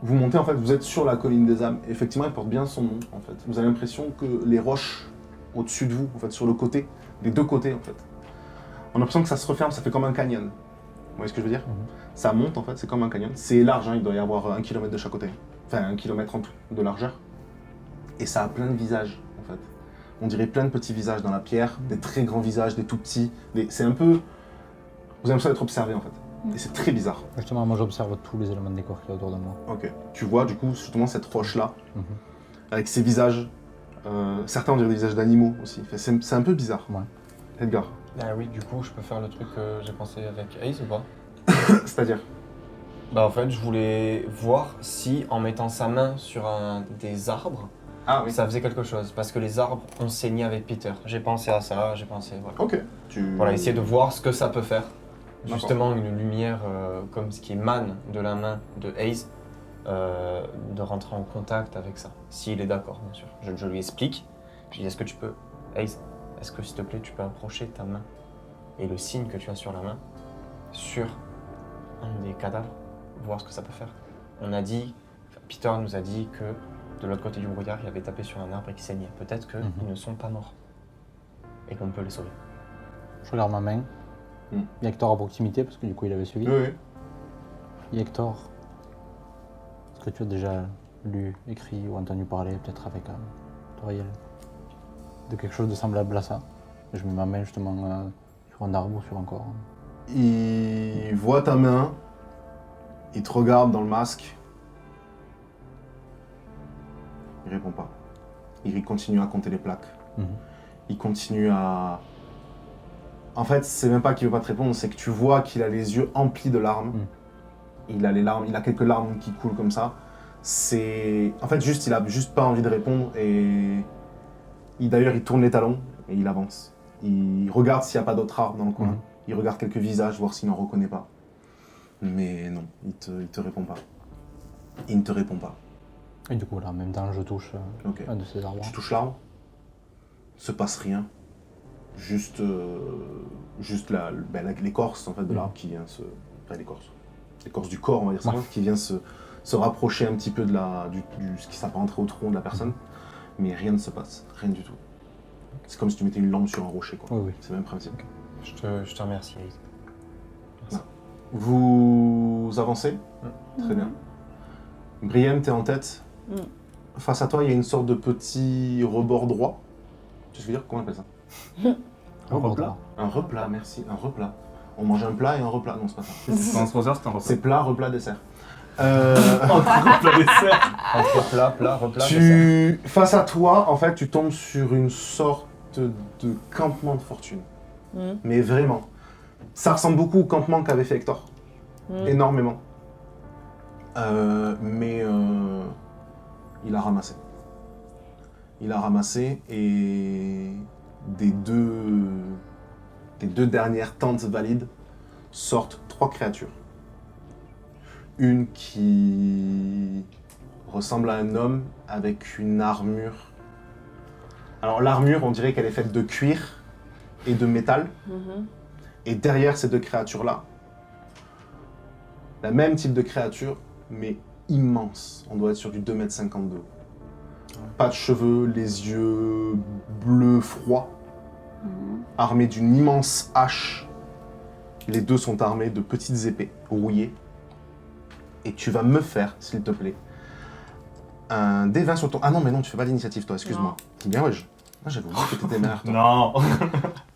vous montez en fait, vous êtes sur la colline des âmes. Effectivement, elle porte bien son nom en fait. Vous avez l'impression que les roches au-dessus de vous, en fait, sur le côté, les deux côtés en fait, on a l'impression que ça se referme, ça fait comme un canyon. Vous voyez ce que je veux dire? Ça monte en fait, c'est comme un canyon. C'est large, hein, il doit y avoir 1 km de chaque côté. Enfin, 1 km en tout de largeur. Et ça a plein de visages en fait. On dirait plein de petits visages dans la pierre, des très grands visages, des tout petits. C'est un peu... Vous avez l'impression d'être observé en fait. Et c'est très bizarre. Justement, moi j'observe tous les éléments de décor qu'il y a autour de moi. Ok. Tu vois du coup justement cette roche-là, avec ces visages. Certains on dirait des visages d'animaux aussi. Enfin, c'est un peu bizarre. Ouais. Edgar. Ah oui, du coup, je peux faire le truc que j'ai pensé avec Ace ou pas? C'est-à-dire? Bah en fait, je voulais voir si en mettant sa main sur des arbres, ça faisait quelque chose. Parce que les arbres ont saigné avec Peter. J'ai pensé à ça, j'ai pensé... Voilà. Ok. Voilà, essayer de voir ce que ça peut faire. D'accord. Justement, une lumière comme ce qui émane de la main de Ace, de rentrer en contact avec ça. S'il est d'accord, bien sûr. Je lui explique. Je lui dis, est-ce que tu peux... Ace, est-ce que s'il te plaît, tu peux approcher ta main et le signe que tu as sur la main sur un des cadavres, voir ce que ça peut faire. On a dit, Peter nous a dit que de l'autre côté du brouillard, il avait tapé sur un arbre et qu'il saignait. Peut-être qu'ils ne sont pas morts et qu'on peut les sauver. Je regarde ma main. Il y a Hector à proximité parce que du coup il avait suivi. Oui. Et Hector, est-ce que tu as déjà lu, écrit ou entendu parler, peut-être avec Toriel, de quelque chose de semblable à ça? Je mets ma main justement sur un arbre ou sur un corps. Il voit ta main, il te regarde dans le masque. Il répond pas. Il continue à compter les plaques. Il continue à... En fait, c'est même pas qu'il veut pas te répondre, c'est que tu vois qu'il a les yeux emplis de larmes. Il a les larmes, il a quelques larmes qui coulent comme ça. C'est... En fait, il a juste pas envie de répondre et... D'ailleurs, il tourne les talons et il avance. Il regarde s'il n'y a pas d'autres arbres dans le coin. Il regarde quelques visages, voir s'il n'en reconnaît pas. Mais non, il te répond pas. Il ne te répond pas. Et du coup, là, en même temps, je touche un de ces arbres. Tu touches l'arbre, il se passe rien. Juste l'écorce en fait, de l'arbre qui vient se... Enfin, l'écorce du corps, on va dire ça, qui vient se rapprocher un petit peu de ce qui s'apparenterait au tronc de la personne. Mais rien ne se passe, rien du tout. C'est comme si tu mettais une lampe sur un rocher, quoi. Oui. C'est le même principe. Je te remercie, Ace. Merci. Vous avancez. Très bien. Brienne, t'es en tête. Face à toi, il y a une sorte de petit rebord droit. Tu sais ce que je veux dire? Comment on appelle ça? Un replat. Un replat, merci. Un replat. On mange un plat et un replat. Non, c'est pas ça. C'est un sponsor, c'est un repas. C'est plat, replat, dessert. Replat dessert. Entre plat, replat, dessert. Face à toi, en fait, tu tombes sur une sorte de campement de fortune. Mais vraiment. Ça ressemble beaucoup au campement qu'avait fait Hector. Énormément. Mais il a ramassé. Il a ramassé et des deux dernières tentes valides sortent 3 créatures. Une qui ressemble à un homme avec une armure. Alors l'armure, on dirait qu'elle est faite de cuir et de métal. Et derrière ces 2 créatures-là, la même type de créature, mais immense. On doit être sur du 2,50 m de haut. Pas de cheveux, les yeux bleus froids, armés d'une immense hache. Les 2 sont armés de petites épées rouillées. Et tu vas me faire, s'il te plaît, un D20 sur ton... Ah non, mais non, tu fais pas l'initiative, toi, excuse-moi. C'est bien, ouais, j'avais oublié que t'étais derrière toi. Non.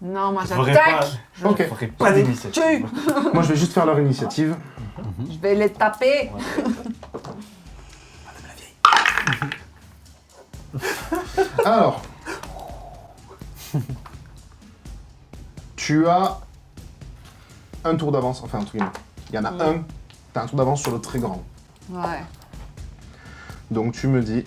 Non, moi Je ferai j'attaque. Ok, Je ferai pas d'initiative. moi je vais juste faire leur initiative. Je vais les taper. Alors, tu as un tour d'avance, enfin entre guillemets. Il y en a un, t'as un tour d'avance sur le très grand. Ouais. Donc tu me dis,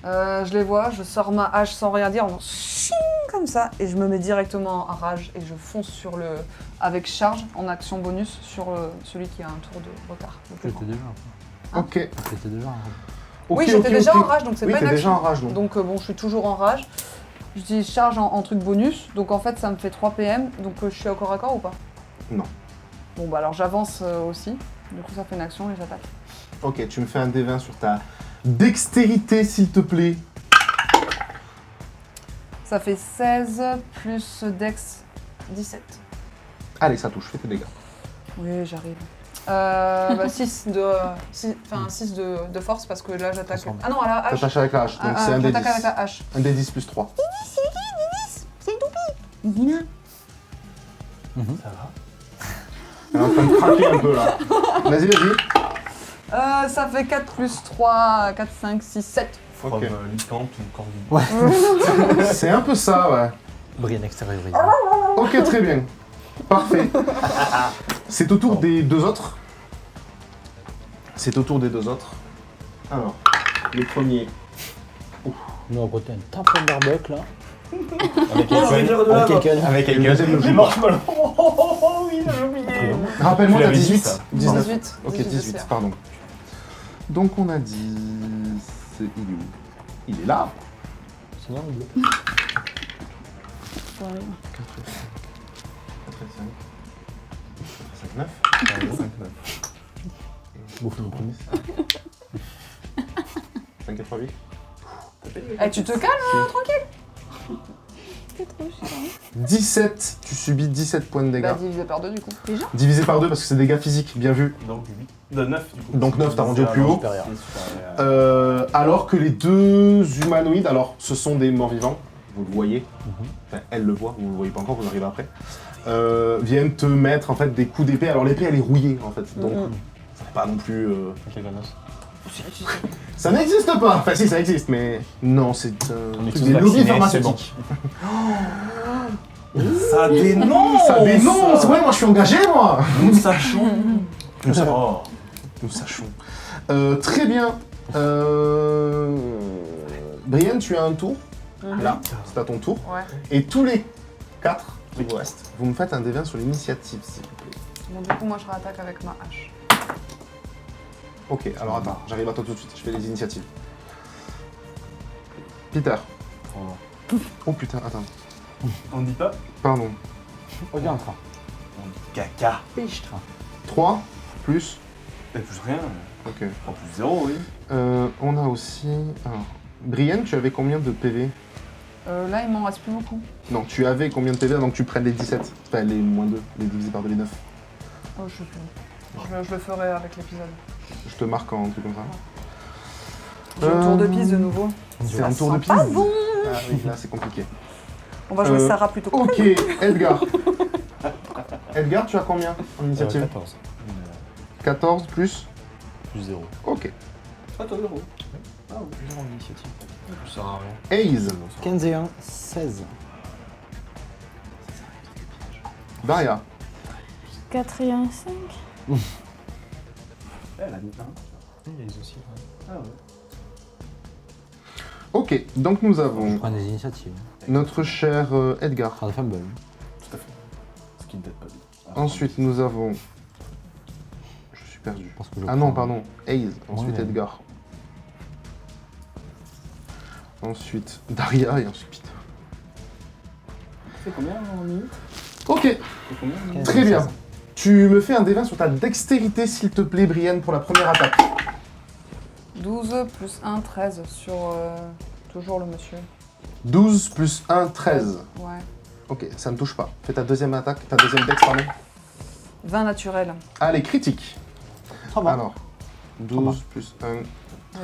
Je les vois, je sors ma hache sans rien dire, en ching comme ça, et je me mets directement en rage et je fonce sur le... avec charge en action bonus sur celui qui a un tour de retard. le plus grand. J'étais déjà. ok, J'étais déjà. Oui, j'étais déjà en rage, donc c'est Oui, pas t'es une déjà action. en rage, donc. Donc bon, je suis toujours en rage. Je dis charge en truc bonus, donc en fait ça me fait 3 PM, donc je suis au corps à corps ou pas? Non. Bon bah alors j'avance aussi, du coup ça fait une action et j'attaque. Ok, tu me fais un D20 sur ta dextérité, s'il te plaît. Ça fait 16 plus Dex 17. Allez, ça touche, fais tes dégâts. Oui, j'arrive. 6 de force parce que là j'attaque. Ensemble. Ah non, à la hache. T'attaches avec la hache, donc c'est un j'attaque avec D10. la hache. Un D10 plus 3. Elle est en train de craquer un peu là. Vas-y, vas-y. Ça fait 4 plus 3, 4, 5, 6, 7. Ok. Licante ou corvidé. C'est un peu ça, ouais. Brienne extériorisée. Ok, très bien. Parfait. C'est au tour des deux autres. C'est au tour des deux autres. Alors, le premier. Nous, à côté, un tampon d'arbec là. Avec quelqu'un. Avec Et le quelqu'un. deuxième le Les joue. marshmallows. Oh oui, j'ai oublié. Rappelle-moi, Tu t'as l'avais dit, 18. ça. 19. 18. Ok, 18, 18, c'est pardon. Donc on a dit. Il est où? Il est là. C'est noir ou bleu? 4 5, 9. Bouffe le premier. 5, 4, 3, 8. Eh, tu te calmes, tranquille. C'est trop chiant. 17, tu subis 17 points de dégâts. Bah, divisé par 2 du coup. Déjà? Divisé par 2 parce que c'est dégâts physiques, bien vu. Donc 8. De 9 du coup. Donc 9, t'as rendu au plus haut. Supérieur. Alors que les deux humanoïdes, alors ce sont des morts vivants, vous le voyez, enfin elle le voit, vous le voyez pas encore, vous arrivez après, viennent te mettre en fait des coups d'épée. Alors l'épée elle est rouillée en fait, donc ça n'est pas non plus. Avec les granos. Ça n'existe pas. Enfin si ça existe, mais non, c'est un On est truc tous des lobbies vaccinés, pharmaceutiques. Ça dénonce. Ça dénonce. Ouais, moi je suis engagé moi. Nous sachons. Nous savons. Oh. Nous sachons. Très bien. Brienne, tu as un tour. Là, c'est à ton tour. Ouais. Et tous les 4 qui vous restent, vous me faites un D20 sur l'initiative, s'il vous plaît. Bon, du coup, moi je réattaque avec ma hache. Ok, alors attends, j'arrive à toi tout de suite, je fais les initiatives. Peter. Oh putain, attends. On dit pas. Pardon. Regarde. Caca. Pichtre. 3 plus. Et plus rien. Ok. En plus 0, oui. On a aussi. Alors, Brienne, tu avais combien de PV? Là, il m'en reste plus beaucoup. Non, tu avais combien de PV avant que tu prennes les 17? Enfin, les moins 2, les divisés par 2, les 9. Oh, je sais plus. Je le ferai avec l'épisode. Je te marque en truc comme ça. J'ai un tour de piste de nouveau. C'est un tour de piste. Pas bon. Ah oui, là c'est compliqué. On va jouer Sarah plutôt. Ok, Edgar. Edgar, tu as combien en initiative 14. 14 plus. Plus 0. Ok. Ah, toi, 0. Ah oui, plus 0 en initiative. Ça sert à rien. Aze. 15 et 1, 16. Daria. 4 et 1, 5. Elle a mis 1. Il y a les aussi. Ah ouais. Ok, donc nous Je avons prends des initiatives. notre cher Edgar. Ah, de fumble. Tout à fait. Ce qui ne date pas. Ensuite, nous avons. Je suis perdu. Parce que je Ah non, prends- pardon. Aze. Ensuite, Ouais. Edgar. Ensuite, Daria et ensuite Peter. C'est combien en minutes? Ok, C'est combien en minutes? très bien. Tu me fais un D20 sur ta dextérité, s'il te plaît, Brienne, pour la première attaque. 12 plus 1, 13 sur toujours le monsieur. 12 plus 1, 13. Ouais. Ok, ça ne touche pas. Fais ta deuxième attaque, ta deuxième dex, pardon. 20 naturel. Allez, critique. Ça va. Alors, 12 plus 1, Allez,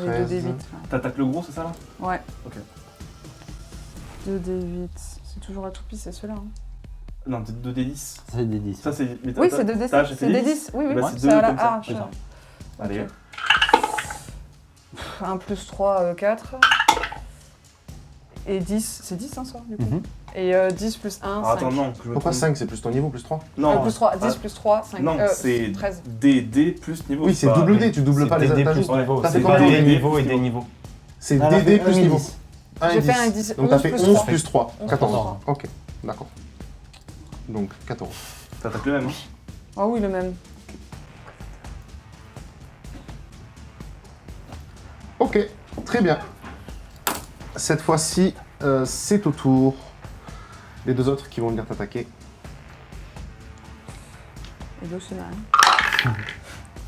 2 13. D8. T'attaques le gros, c'est ça là? Ouais. Ok. 2 D8. C'est toujours la toupie, c'est ceux-là. Hein. Non, t'es 2d10. C'est des 10. Ça, c'est. mais Oui, t'as- c'est 2 D10. t'as acheté C'est des des 10? 10. Oui, oui. Bah, c'est c'est deux à la comme ça, hache. c'est ça. Allez. 1 plus 3, 4. Et 10. C'est 10, hein, ça, du coup. Mhm. Et 10 plus 1, 5. Ah, attends, non. je me Pourquoi trompe. 5? C'est plus ton niveau, plus 3? Non, Plus 3. 10 ah, plus 3, 5. Non, c'est 13. DD plus niveau. Oui, c'est pas- double D, tu doubles pas les DD attaques. plus niveau. T'as fait C'est combien pas de des dés? niveaux et des niveaux. C'est Elle a DD fait plus 1 et niveau. 10. 1 et J'ai 10. fait un 10. Donc t'as 11 fait plus 11 3. plus 3. 11 14. 14. Ok, d'accord. Donc 14. T'attaques le même, hein? Ah oui, le même. Ok, Très bien. Cette fois-ci, c'est au tour des deux autres qui vont venir t'attaquer. Et deux, c'est mal.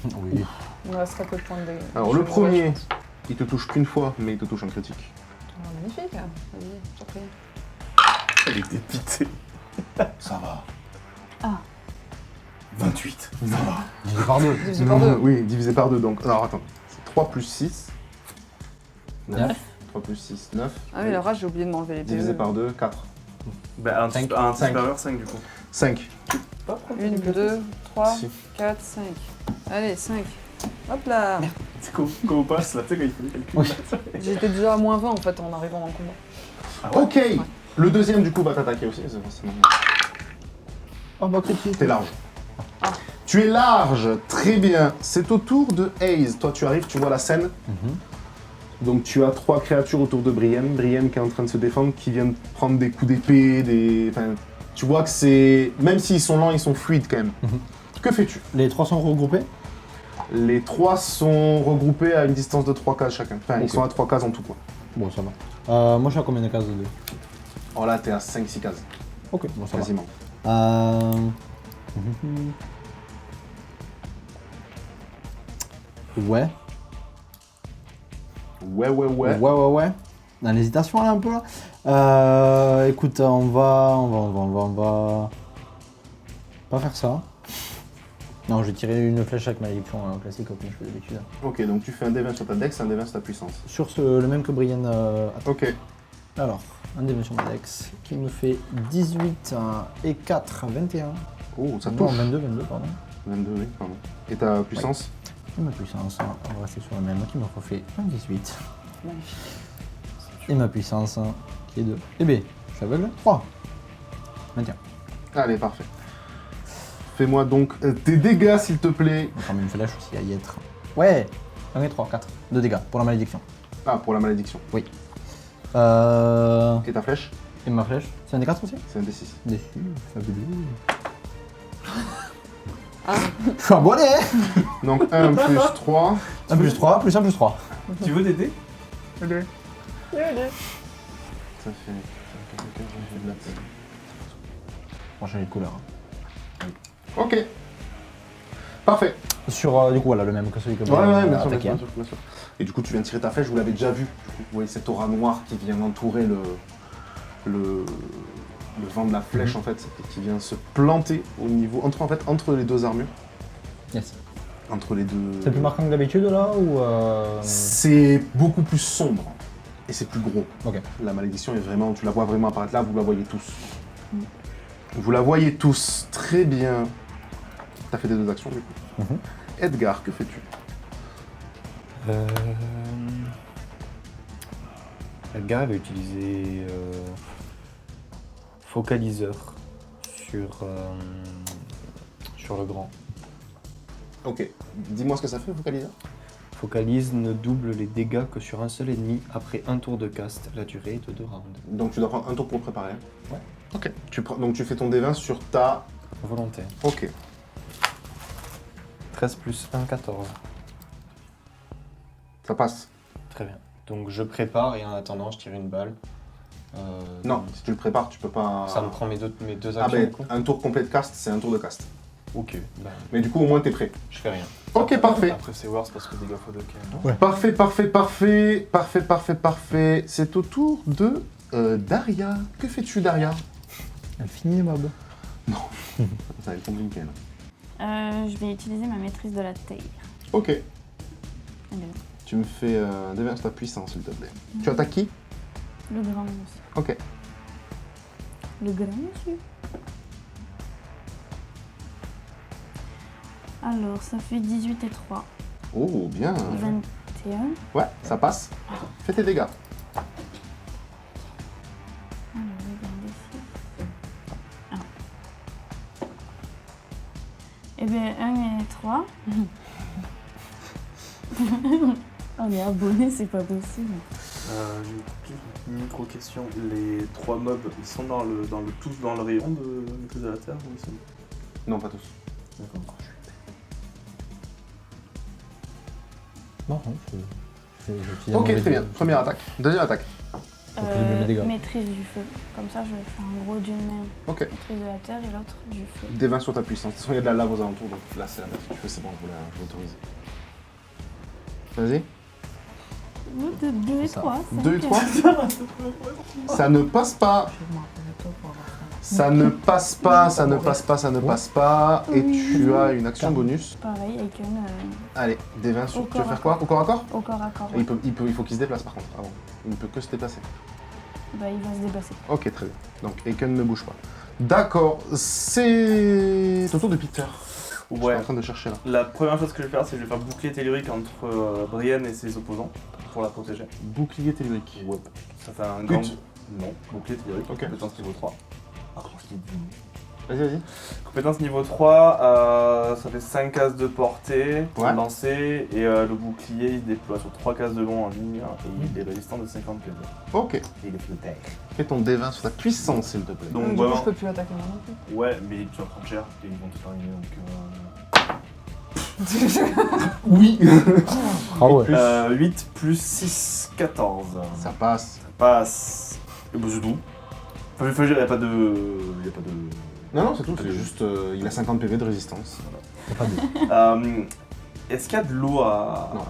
Oui. Il me reste très peu de points de dégâts. Alors, le premier, il te touche qu'une fois, mais il te touche en critique. Oh, magnifique. Vas-y, surpris. Elle est dépitée. Ça va. Ah. 28. Ça va. Divisé par 2. Divisé par deux. Oui, divisé par 2, donc. Alors, attends. C'est 3 plus 6. 9. 9. 3 plus 6, 9. Ah oui, la rage, j'ai oublié de m'enlever les PE. Divisé par 2, 4. Bah, un Cinq. supérieur, 5 du coup. 5. 1, 2, 3, Si. 4, 5. Allez, 5. Hop là. C'est quand on passe là, tu sais, quand il faut les calculs. Oui. J'étais déjà à moins 20 en fait en arrivant dans le combat. Ok. Le deuxième, du coup, va t'attaquer aussi. C'est forcément. Oh bah critique. T'es large. Tu es large, très bien. C'est au tour de Haze. Toi, tu arrives, tu vois la scène. Donc, tu as 3 créatures autour de Brienne. Brienne qui est en train de se défendre, qui vient de prendre des coups d'épée, Enfin, tu vois que c'est... Même s'ils sont lents, ils sont fluides quand même. Que fais-tu? Les 3 sont regroupés. Les 3 sont regroupés à une distance de 3 cases chacun. Enfin, ils Ok. sont à 3 cases en tout, quoi. Bon, ça va. Moi, je suis à combien de cases de 2? Oh là, t'es à 5-6 cases, Ok, bon, ça quasiment. va. Ouais. Ouais. Dans l'hésitation là un peu là. Écoute, on va pas faire ça. Non, je vais tirer une flèche avec malédiction classique comme je fais d'habitude. Ok, donc tu fais un D20 sur ta dex, un D20 sur ta puissance. Sur le même que Brienne attaque. Ok. Alors, un D20 sur ma dex qui me fait 18 et 4, 21. Oh, ça Non, touche. 22, pardon. 22, oui, pardon. Et ta puissance? Et ma puissance, on va rester sur le même qui me refait un 18. Magnifique. Et ma puissance qui est 2. Eh bien, je suis aveugle. 3. Maintiens. Allez, parfait. Fais-moi donc tes dégâts, s'il te plaît. On va prendre une flèche aussi à y être. Ouais 1 et 3, 4. 2 dégâts pour la malédiction. Ah, pour la malédiction. Oui. Et ta flèche? Et ma flèche, c'est un des 4 aussi? C'est un D6. Déçu, fabuleux. Je suis abonné. Donc 1 plus 3. 1 plus 3, plus 1 plus 3. Tu veux t'aider? Ça fait... On va changer de couleur. Ok. Parfait. Sur, du coup, voilà, le même que celui que Ouais, Brienne ouais, a bien sûr, attaqué. bien sûr, bien sûr. Et du coup, tu viens de tirer ta flèche, vous l'avez déjà vu. Du coup, vous voyez cette aura noire qui vient entourer le vent de la flèche, en fait, et qui vient se planter au niveau... entre les deux armures. Yes. Entre les deux... C'est plus marquant que d'habitude là ou C'est beaucoup plus sombre. Et c'est plus gros. Ok. La malédiction est vraiment... Tu la vois vraiment apparaître là, vous la voyez tous. Vous la voyez tous. Très bien. T'as fait des 2 actions, du coup. Edgar, que fais-tu? Edgar va utiliser focaliseur sur le grand. Ok. Dis-moi ce que ça fait, vocaliseur. Focalise ne double les dégâts que sur un seul ennemi après un tour de cast. La durée est de 2 rounds. Donc tu dois prendre un tour pour le préparer. Ouais. Ok. Donc tu fais ton D20 sur ta... Volontaire. Ok. 13 plus 1, 14. Ça passe. Très bien. Donc je prépare et en attendant je tire une balle. Non, si tu le prépares, tu peux pas... Ça me prend mes deux Ah actions ben, du coup. un tour complet de cast, c'est un tour de cast. Ok, bah, Mais du coup, au moins, t'es prêt. je fais rien. Ok, parfait. Après, c'est worse parce que dégâts fois 2 quand même. Parfait. C'est au tour de Daria. Que fais-tu, Daria? Elle finit les mobs. Ça va être compliqué, là. Je vais utiliser ma maîtrise de la terre. Ok. Allez. Tu me fais un D20 sur ta puissance, s'il te plaît. Tu attaques qui? Le grand aussi. Ok. Le grand monsieur. Alors, ça fait 18 et 3. Oh, bien. 21. Ouais, ça passe. Fais tes dégâts. Alors, regardez ici. Eh bien, 1 et 3. On est abonnés, c'est pas possible. J'ai une petite micro-question. Les 3 mobs, ils sont tous dans le rayon de maîtrise de la terre ou ils sont... Non, pas tous. D'accord. Non, Ok, très bien. Première attaque. Deuxième attaque. Donc, les mêmes dégâts. Maîtrise du feu. Comme ça, je vais faire un gros d'une main. Ok. Maîtrise de la terre et l'autre du feu. Des 20 sur ta puissance. De toute façon, il y a de la lave aux alentours, donc là, c'est la lave. Tu fais, c'est bon, je l'autorise. Vas-y. 2 et ça. 3. 2 et 3. Ça ne passe pas. Ça ne passe pas, ça ne passe pas, ça ne passe pas. Et tu as une action bonus. Pareil, avec Allez, des 20 sur. Au Tu veux corps à faire quoi? Au corps à corps? au corps à corps. Et il faut qu'il se déplace par contre. Avant. Il ne peut que se déplacer. Bah, il va se déplacer. Ok, très bien. Donc, Aiken ne bouge pas. D'accord, c'est au tour de Peter. Je suis Ouais. en train de chercher là. La première chose que je vais faire, c'est que je vais faire bouclier tellurique entre Brienne et ses opposants pour la protéger. Bouclier tellurique. Ouais. Ça fait un But. grand. Non, bouclier tellurique. Ok. Compétence niveau 3. Ah, je l'ai dit. Vas-y, vas-y. Compétence niveau 3, ça fait 5 cases de portée pour Ouais. lancer et le bouclier il déploie sur 3 cases de long en ligne et il est résistant de 50 PV. Ok. Et il est flotté. Fais ton D20 sur ta puissance, s'il te plaît. Donc Du coup, vraiment, je peux plus attaquer moi non plus. ouais, mais tu vas prendre cher et ils vont tout arriver Oui. Ah ouais. Plus. 8 plus 6, 14. Ça passe. Ça passe. Et bah c'est tout. Enfin, je veux dire, il n'y a pas de. Il y a pas de. Non, non, c'est tout. C'est juste. Il a 50 PV de résistance. C'est pas bien. Est-ce qu'il y a de l'eau à. Non.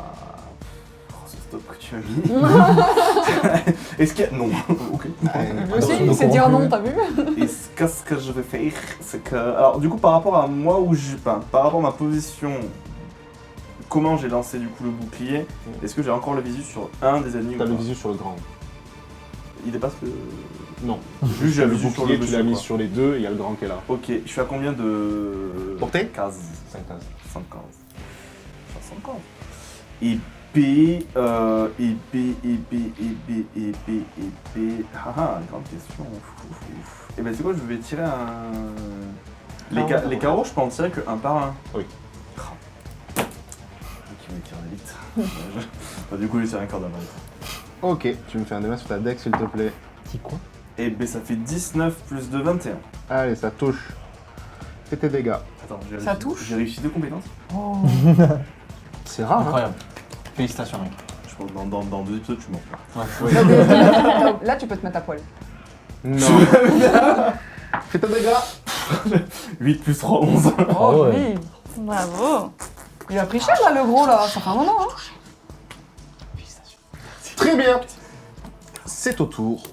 Oh, ce stop que tu as mis. Est-ce qu'il y a. Non. Ok. Lui aussi, il sait dire non, t'as vu? Et ce que je vais faire, c'est que. Alors, du coup, par rapport à moi où j'ai. Enfin, par rapport à ma position. Comment j'ai lancé du coup le bouclier, est-ce que j'ai encore le visu sur un des ennemis T'as ou le pas visu sur le grand. Il dépasse le. Non. Juste j'ai Le le visu sur le bouclier, tu l'as dessus, mis quoi. sur les deux et il y a le grand qui est là. Ok, je suis à combien de. Portée 15. 5 cases. 50. Enfin, 50. Épée, épée. Ah, grande question. Et ben c'est quoi, je vais tirer un. Les carreaux, je peux en tirer que un par un. Oui. Qui me tire vite. Bah, du coup, je tire un quart d'avant. Ok, tu me fais un D20 sur ta deck, s'il te plaît. Petit quoi? Et ben ça fait 19 plus 2, 21. Allez, ça touche. Fais tes dégâts. Attends, Ça touche j'ai réussi 2 compétences. C'est rare, hein. Incroyable. Félicitations, mec. Je pense que dans 2 épisodes, tu mens. Là, tu peux te mettre à poil. Non. Fais tes dégâts. 8 plus 3, 11. Oh, ouais. joli. Bravo. Il a pris cher là, le gros là. Ça fait un moment, hein. Très bien. C'est au tour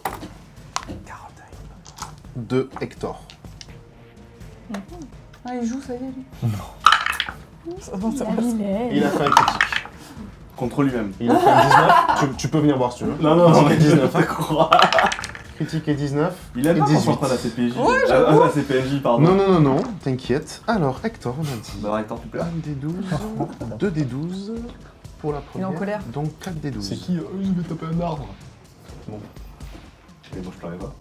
de Hector. Ah, il joue, ça y est, lui. Ça va, ça va. Il a fait un critique. Contre lui-même. Il a fait un 19. Tu peux venir voir si tu veux. Non, Critique et 19. crois. Critique et 19. Il a et pas 18. pensé à la CPJ. Ouais, la CPJ, pardon. Non, t'inquiète. Alors, Hector, on a dit Bah, Hector, tu plais. 1 des 12, 2 des 12 pour la Il est première. en colère. Donc 4 des 12. Je vais taper un arbre. Mais moi, je pleurais pas.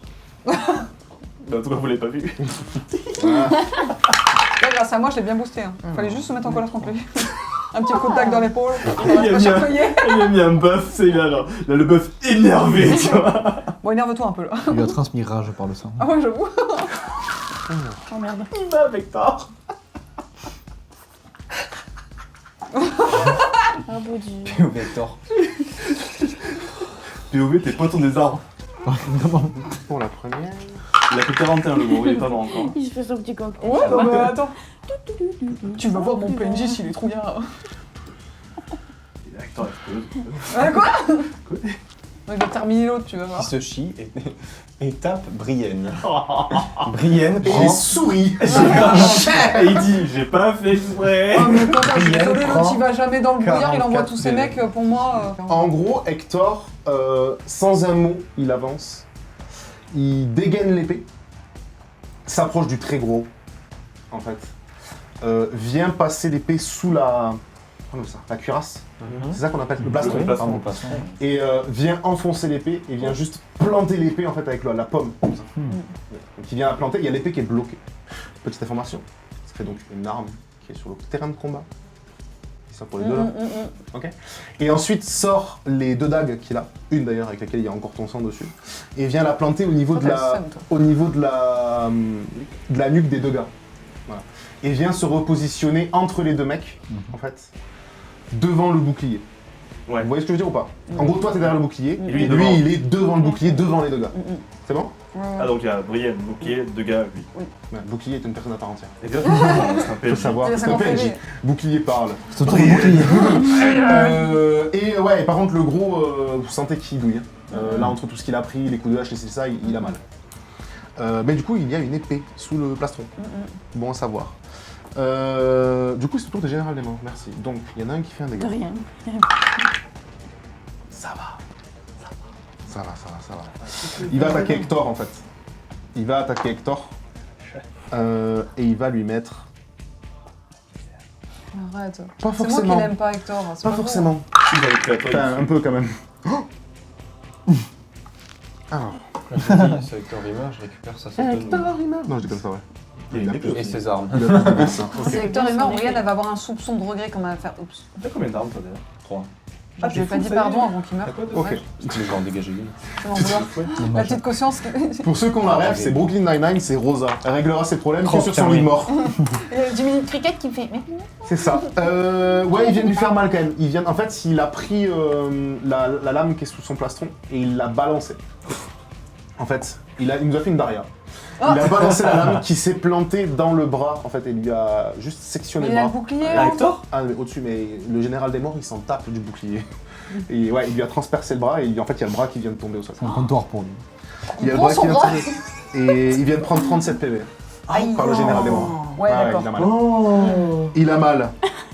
Bah, en tout cas, vous l'avez pas vu. Voilà. Là, grâce à moi, je l'ai bien boosté. Hein. Fallait juste se mettre en colère contre lui. Un petit coup de dague dans l'épaule. Il a Il mis va un- chafouiller. Il a mis un buff, c'est là, genre, il a le buff énervé, tu vois. Bon, énerve-toi un peu là. Il lui a transmis rage par le sang. Ah ouais, j'avoue. Oh merde. Il va avec Thor. Un beau dieu. Vector. POV, t'es pointon des arbres. Pour la première. Il a que 41, le gros, il est pas mort encore. Il se fait son petit coq. Ouais, non, mais attends. Tu vas voir mon PNJ s'il est trop bien. Hector explose. Quoi Il va terminer l'autre, tu vas voir. Qui se chie et tape Brienne. Brienne Et prend. souris. Et il dit, j'ai pas fait exprès. Ah, mais attends, je suis Brienne désolé, l'autre prend il va jamais dans le brouillard, il envoie 44 tous ses PV. mecs pour moi. En gros, Hector, sans un mot, il avance. Il dégaine l'épée. S'approche du très gros, en fait. Vient passer l'épée sous la. Comment ça, la cuirasse. C'est ça qu'on appelle le plastron. Le plastron. pardon. Et vient enfoncer l'épée et vient juste planter l'épée en fait avec la pomme. Comme ça. Donc il vient la planter, il y a l'épée qui est bloquée. Petite information, ça fait donc une arme qui est sur le terrain de combat. C'est ça pour les deux là. Ok. Et ensuite sort les 2 dagues qu'il a, une d'ailleurs avec laquelle il y a encore ton sang dessus, et vient la planter au niveau, de la nuque des 2 gars. Voilà. Et vient se repositionner entre les 2 mecs, en fait, devant le bouclier. Ouais. Vous voyez ce que je veux dire ou pas? En gros, toi, t'es derrière le bouclier, Et lui, devant. il est devant le bouclier, devant les deux gars. C'est bon? Ah, donc il y a Brienne, bouclier, 2 gars, lui. Ouais, le bouclier est une personne à part entière. Exactement. C'est un Faut PNJ. savoir, Il a c'est un 50 PNJ. PV. Bouclier parle. C'est autour du bouclier. Et ouais, par contre, le gros, vous sentez qu'il douille. Là, entre tout ce qu'il a pris, les coups de hache, les ça, il a mal. Mais du coup, il y a une épée sous le plastron. Bon à savoir. Du coup, c'est le tour des général des morts. Merci. Donc, il y en a un qui fait un De dégât. rien. Ça va. Il va attaquer Hector en fait. Il va attaquer Hector. Et il va lui mettre. Arrête. Pas C'est moi forcément. qui l'aime pas, Hector. c'est Pas vous. forcément. Il va être à toi. Enfin, un peu quand même. Alors. Quand je dis c'est Hector Rima, je récupère sa centaine. Non, je dis comme ça, ouais. Il a une épée Et aussi. ses armes. Il a plus de dessin. Si Hector est mort, Brienne, elle va avoir un soupçon de regret quand on va faire. Oups. T'as combien d'armes toi déjà 3. Je lui ai pas dit pardon avant qu'il meure. Ok. Mais je vais en dégager une. Je vais m'en vouloir. La petite conscience. Pour ceux qui ont la rêve, c'est Brooklyn Nine-Nine, c'est Rosa. Elle réglera ses problèmes que Oh, sur son putain, lit de oui. mort. Jimmy Cricket qui fait. C'est ça. Ouais, ils viennent lui faire mal quand même. En fait, il a pris la lame qui est sous son plastron et il l'a balancée. En fait, il nous a fait une Daria. Il a balancé la lame qui s'est plantée dans le bras, en fait, et lui a juste sectionné Mais le il a le bras. bouclier. Là, hein. Hector Ah, mais au-dessus, mais le général des morts, il s'en tape du bouclier. Et ouais, il lui a transpercé le bras et en fait, il y a le bras qui vient de tomber au sol. C'est un comptoir pour lui. Il y a le prend bras son qui vient de bras. tomber. Et il vient de prendre 37 PV Aïe. par le général des morts. Ouais, Ah d'accord. il a mal. Il a mal.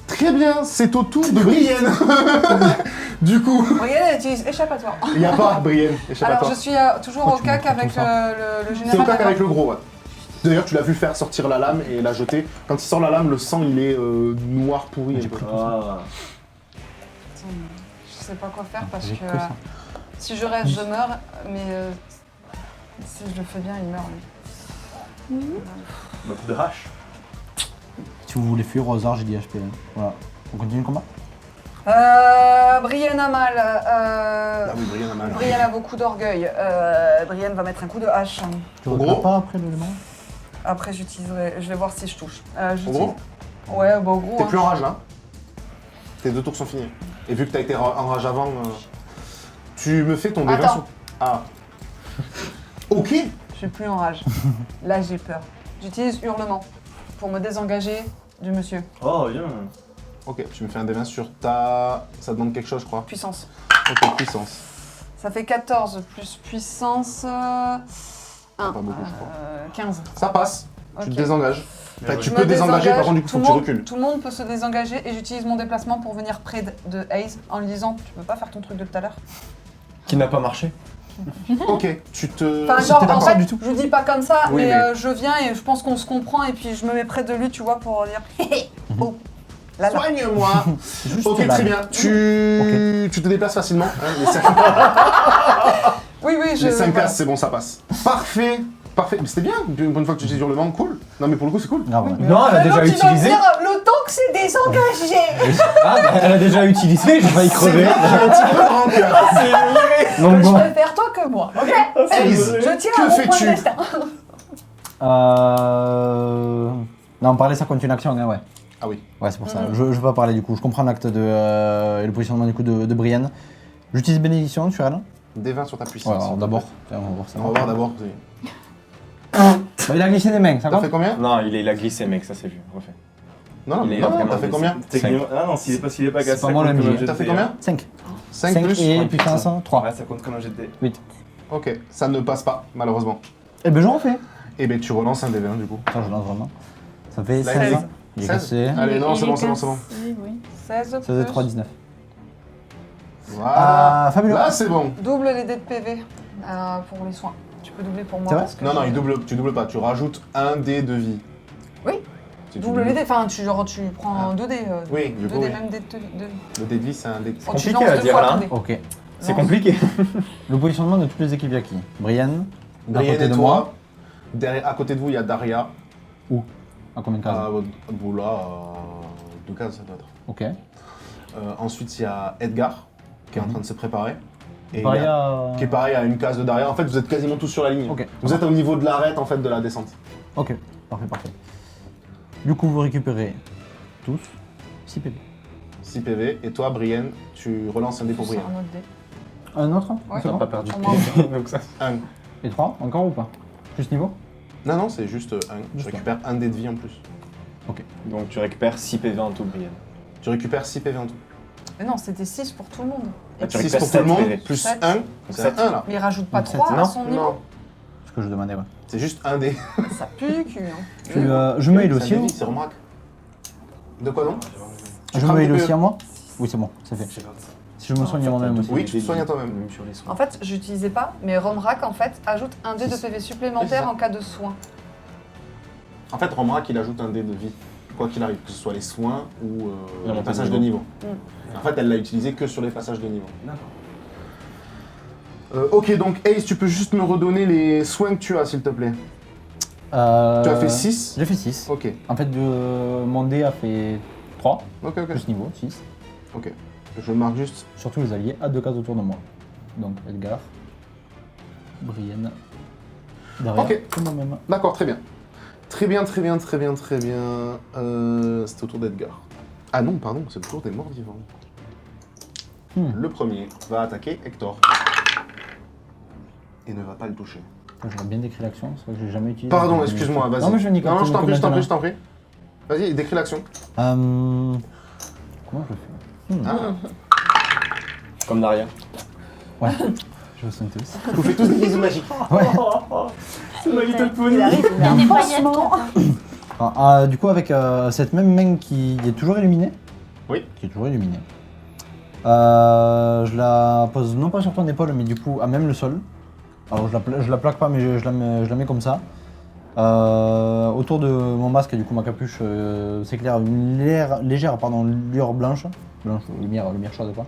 Très bien, c'est au tour de Brienne. Du coup, Brienne, elle utilise échappatoire. il n'y a pas Brienne, échappatoire. Alors, je suis toujours Pourquoi au tu cac montres avec tout ça le C'est général. au tac avec le gros, ouais. D'ailleurs, tu l'as vu faire sortir la lame et la jeter. Quand il sort la lame, le sang il est noir pourri. un peu. Ah. Je sais pas quoi faire parce J'ai que que ça. si je reste, je meurs, mais si je le fais bien, il meurt lui. Bah, coup de hache. Si vous voulez fuir aux arts, j'ai dit HP. hein. Voilà. On continue le combat? Brienne a mal. Ah oui, Brienne a mal. Brienne a beaucoup d'orgueil. Brienne va mettre un coup de hache. Tu Au regardes gros pas après l'élément? Après, j'utiliserai. Je vais voir si je touche. Au gros Ouais, bah, au gros. T'es hein. plus en rage là. Tes 2 tours sont finis. Et vu que t'as été en rage avant, tu me fais ton dégât Attends. sur... Ah. Ok. Je suis plus en rage. Là, j'ai peur. J'utilise hurlement pour me désengager du monsieur. Oh, bien. Ok, tu me fais un D20 sur ta... Ça demande quelque chose, je crois. Puissance. Ok, puissance. Ça fait 14 plus puissance. 1. Pas beaucoup, je crois. 15. Ça passe. Tu Ok. te désengages. Enfin, ouais. tu Je peux me désengager, par désengage. contre, du coup, faut Tout que tu le monde- recules. Tout le monde peut se désengager et j'utilise mon déplacement pour venir près de Hayes en lui disant tu peux pas faire ton truc de tout à l'heure. Qui n'a pas marché. Ok, tu te... Enfin, Si genre, t'es pas en prêt fait, du tout. je dis pas comme ça, Oui, mais, mais- je viens et je pense qu'on se comprend et puis je me mets près de lui, tu vois, pour dire oh, là là. Soigne-moi. Juste Ok, là. très bien. Tu te déplaces facilement. Hein, Oui, oui, je. les 5 voilà. cases, c'est bon, ça passe. Parfait. Parfait. Mais c'était bien. Une fois que tu utilises hurlement, cool. Non, mais pour le coup, c'est cool. Ah ouais. Non, elle a déjà L'autre, il va me utilisé. dire, le temps que c'est désengagé. Ah, bah, elle a déjà utilisé, j'ai failli crever. Un petit peu grand cœur. Donc Je bon. préfère toi que moi, ok Hayes, Je tiens que à mon point de fais-tu destin. Non, parler ça compte une action, hein, ouais. Ah oui. Ouais, c'est pour ça. Je vais pas parler du coup. Je comprends l'acte de et le positionnement du coup de Brienne. J'utilise bénédiction sur elle. D20 sur ta Ouais, puissance. alors d'abord. Tiens, on va voir ça. On va voir d'abord. Bah, il a glissé des mains, ça T'as compte? fait combien? Non, il a glissé, mec, ça c'est vu. Refait. Non, Il est non, vraiment t'as fait combien? Techniquement. Ah non, s'il est pas C'est cassé, pas ça moi, compte la comme un MJ. jet de T'as fait dé, combien? hein. 5. 5 plus et puissance 3. Ouais, ça compte comme un jet de dé. 8. Ok, ça ne passe pas, malheureusement. Eh ben j'en fais. Et ben tu relances un D20 du coup. Attends, je lance vraiment. Ça fait Là, 16. il J'ai 16. cassé. Allez, non, Il c'est est bon, c'est bon, c'est bon. cassé, oui. 16 16 et plus 3, 19. Voilà. Ah, fabuleux. Là, c'est bon. double les dés de PV pour les soins. Tu peux doubler pour moi. C'est vrai parce que Non, non, j'ai- tu doubles pas. Tu rajoutes un dé de vie. Oui. Si tu Double les dés, enfin tu prends Ah. 2 dés. Oui, du 2 coup, dés, oui. même dés de vie. Le dé de vie, c'est un dé. Quand tu compliqué lances à 2 dire, fois là, ton hein. dé. Ok. C'est Non. compliqué. Le positionnement de toutes les équipes, il y a qui? Brienne. À Brienne côté et de toi. moi. Derrière, à côté de vous, il y a Daria. À combien de cases? Vous là, 2 cases, ça doit être. Ok. Ensuite, il y a Edgar, qui est en train de se préparer. Et il y a- Paria. qui est pareil à une case de Daria. En fait, vous êtes quasiment tous sur la ligne. Ok. Vous êtes au niveau de l'arête en fait de la descente. Ok, parfait, parfait. Du coup, vous récupérez tous 6 PV. 6 PV. Et toi, Brienne, tu relances un dé pour C'est Brienne. un autre dé. Un autre Ouais. C'est On bon n'a pas perdu de On m'en- PV, donc ça. 1. Et 3 encore ou pas? Plus niveau? Non, non, c'est juste 1. Tu Juste récupères un dé de vie en plus. Donc tu récupères 6 PV en tout, Brienne. Tu récupères 6 PV en tout. Mais non, c'était 6 pour tout le monde. Ah, tu 6 récupères pour tout le 7 monde, PV. plus 7. 1. C'est sept. 1 là. Mais il rajoute pas Donc, 3 à non. son niveau. Non, Ce que je demandais, ouais. c'est juste un dé. Ça pue du cul. Hein. Je me heal C'est un aussi. dé de hein. vie, c'est Romrac. De quoi donc Je crames me heal des aussi PE. à moi? Oui, c'est bon, c'est fait. Si je me soigne à moi-même aussi. Oui, tu te soignes à toi-même. Même sur les soins. En fait, j'utilisais pas, mais Romrack en fait ajoute un dé de PV supplémentaire en cas de soin. En fait, Romrac, il ajoute un dé de vie. Quoi qu'il arrive, que ce soit les soins ou La les montée passages de de niveau. Mm. En fait, elle l'a utilisé que sur les passages de niveau. Ok, donc Ace, tu peux juste me redonner les soins que tu as, s'il te plaît. Tu as fait 6. J'ai fait 6. Ok, En fait, mon dé a fait 3, ok, ok. plus niveau, 6. Ok. Je marque juste. Surtout les alliés à 2 cases autour de moi. Donc Edgar, Brienne, derrière, Ok. et moi-même. D'accord, très bien. Très bien, très bien, très bien, très bien. C'était au tour d'Edgar. Ah non, pardon, c'est le tour des morts vivants. Le premier va attaquer Hector. Et ne va pas le toucher. J'aurais bien décrit l'action, c'est vrai que j'ai jamais utilisé. Pardon, excuse-moi, vas-y. Non, mais je vais Non, non, je t'en prie, je t'en prie, je maintenant. t'en prie. Vas-y, décris l'action. Comment je le fais Ah. Comme Daria. Ouais, je le sens tous. Vous faites tous des bisous magiques. Ouais. C'est ma little pony. Il arrive, il y a des paillettes. Du coup, avec cette même main qui est toujours illuminée. Oui. Qui est toujours illuminée. Je la pose non pas sur ton épaule, mais du coup à même le sol. Alors je la plaque pas, mais je la mets comme ça. Autour de mon masque, du coup ma capuche s'éclaire une légère lueur blanche, lumière chaude quoi.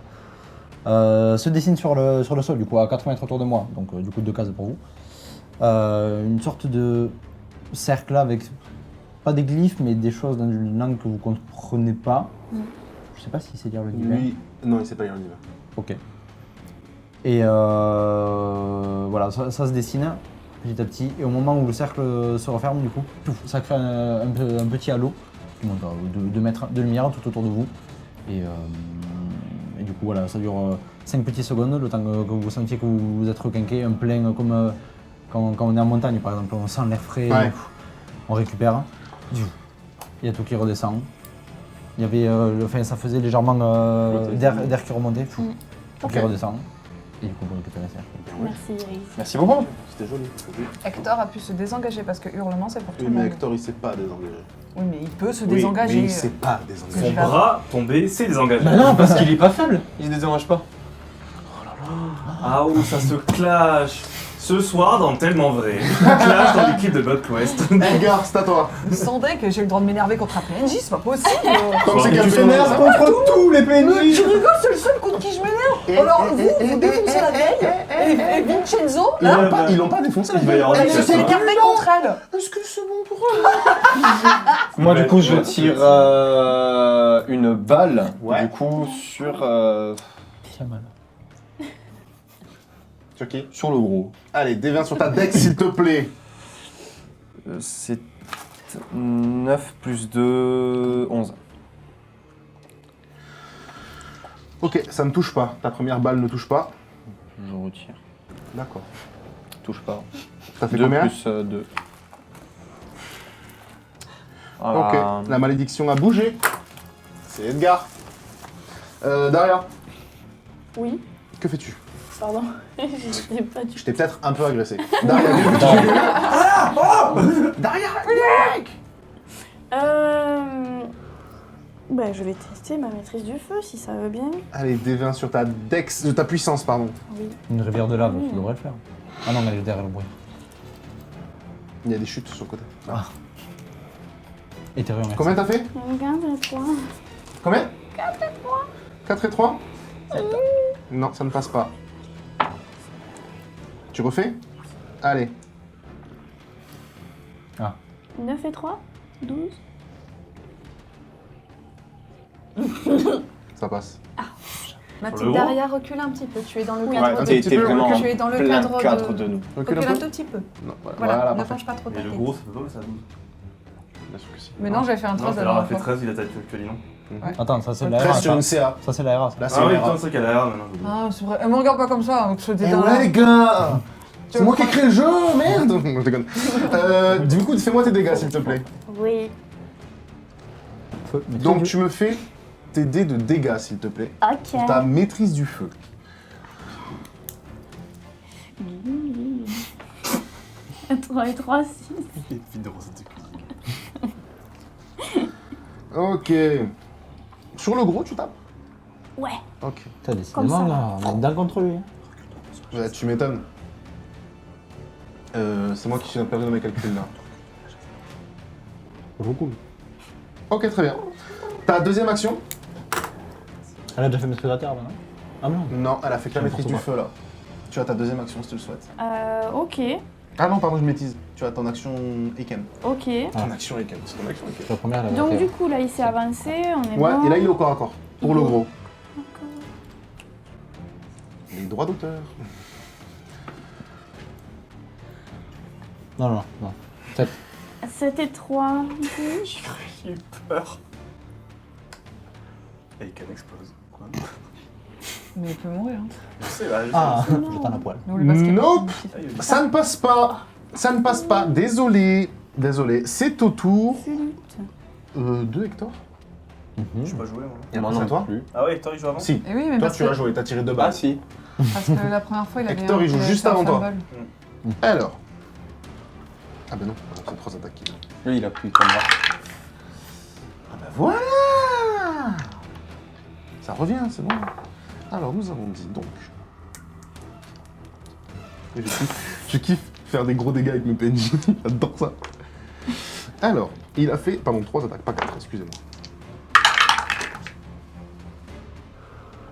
Se dessine sur le sol, du coup à 4 mètres autour de moi, donc du coup 2 cases pour vous. Une sorte de cercle là avec pas des glyphes, mais des choses dans une langue que vous comprenez pas. Je sais pas si c'est lire le divin. Lui, non, il sait pas lire le divin. Ok. Et voilà, ça se dessine petit à petit. Et au moment où le cercle se referme, du coup, pouf, ça crée un petit halo qui monte de 2 mètres de lumière tout autour de vous. Et du coup, voilà, ça dure 5 petites secondes, le temps que vous sentiez que vous êtes requinqué, un plein comme quand on est en montagne, par exemple, on sent l'air frais, Ouais. on récupère. Il y a tout qui redescend. Il y avait, ça faisait légèrement d'air qui remontait, tout qui Ok. redescend. Et du coup, vous récupérez ça. Merci Iris. Merci beaucoup. C'était joli. Hector a pu se désengager parce que hurlement c'est pour tout Oui, le mais monde. Hector, il sait pas désengager. Oui, mais il peut se Oui, désengager. mais il sait pas désengager. Son Bras tombé, c'est désengagé. Bah non, parce qu'il est pas faible. Il se dédommage pas. Ah oh, ça se clash. Ce soir dans Tellement Vrai. Clash dans l'équipe de Blood Quest. Edgar, c'est à toi. Sans deck, j'ai eu le droit de m'énerver contre un PNJ, c'est pas possible. Comme c'est Tu qu'un t'énerves phénomène. contre tous les Mais PNJ. tu rigoles, c'est le seul contre qui je m'énerve. Alors vous défoncez la veille et Vincenzo, là, Ils l'ont pas défoncé. Il va y avoir elle des se s'est casseroles. énervée contre elle. Est-ce que c'est bon pour eux? Moi, du coup, je tire une balle. Ouais. Du coup, sur Tiens mal. Sur qui? sur le gros. Allez, déviens sur ta deck, s'il te plaît. C'est 9 plus 2, 11. Ok, ça ne touche pas. Ta première balle ne touche pas. Je retire. D'accord. Touche pas. Ça fait 2 combien? plus 2. Ok, la malédiction a bougé. C'est Edgar. Daria, Oui, que fais-tu? pardon. J'étais pas du Je t'ai peut-être un peu agressé. Daria, que fais-tu? Daria, Ben, je vais tester ma maîtrise du feu si ça veut bien. Allez, déviens sur ta dex, ta puissance, pardon. Oui. Une rivière de lave, ça devrait le faire. Ah non, mais elle est derrière le bruit. Il y a des chutes sur le côté. Éthérieux, merci. Combien t'as fait? Regarde les points. Combien? 4 et 3. 4 et 3? Non, ça ne passe pas. Tu refais? Allez. 9 et 3 12. Ça passe. Pour Mathilde le Daria, recule un petit peu. Tu es dans le Oui. cadre T'es de... vraiment Tu es dans le plein cadre de nous. Recule Recule un un peu. tout petit peu. Non, voilà. Voilà, ne parfait. penche pas trop ta Et le tête. gros, ça peut pas, ça 12. Bien sûr que si. Mais non, j'ai fait un Non, 13 tout la à l'heure, elle a dernière fait fois. 13, il a peut-être dit non. Attends, ça c'est la 13 RA. sur une Ça, CA. ça c'est la RA. Ça. Là, c'est Ah oui, une putain, RA. c'est vrai qu'elle a l'air maintenant. Ah, c'est vrai. Me regarde pas comme ça, avec ce Eh dédain. ouais, les gars C'est veux moi qui ai prendre- créé le jeu, merde Non, je déconne. Du coup, fais-moi tes dégâts, s'il te plaît. Oui. Feu, maîtrise Donc, du- tu me fais tes dés de dégâts, s'il te plaît. Ok. Pour ta maîtrise du feu. 3 et 3, 6. Ok. Sur le gros, tu tapes? Ouais. Ok. Putain, décidément, Comme ça. là, on est dedans contre lui. Ouais, tu m'étonnes. C'est moi qui suis perdu dans mes calculs là. Beaucoup. Ok, très bien. Ta deuxième action? Elle a déjà fait maîtrise de la terre, là, non? Ah non. Non, elle a fait que la maîtrise du N'importe feu là. Tu as ta deuxième action si tu le souhaites. Ok. Ah non, pardon, je bêtise. Tu as ton action Eken. Ok. Ton action Eken, c'est ton action Eken. La première, elle avait Donc fait. du coup, là, il s'est avancé, on est Ouais, bon. et là il est au corps à corps. Pour le Bon. gros. Les droits d'auteur. Non, non, non. 7 et 3. J'ai eu peur. Et Ken explose. Quoi? Mais il peut mourir. Hein. Je sais, là, Ah, j'étais à poil. N'oublie pas ce qu'il y a Nope. pas. Ça ne passe pas. Ça ne passe pas. Désolé. Désolé. C'est au tour de Hector. Je peux pas jouer, moi. Et Moi après, c'est à non toi plus. Ah ouais, Hector, il joue avant? Si. Et oui, mais Toi parce tu que, as joué, t'as tiré 2 Ah balles. si. parce que la première fois, il avait. Hector, il joue avait juste fait un avant toi. fumble. Alors. Ah bah non, c'est 3 attaques. Lui, il a pris comme là. Ah bah voilà. Ça revient, c'est bon. Alors nous avons dit donc. Je kiffe faire des gros dégâts avec mes PNJ, j'adore ça. Alors, il a fait, pardon, 3 attaques, pas 4, excusez-moi.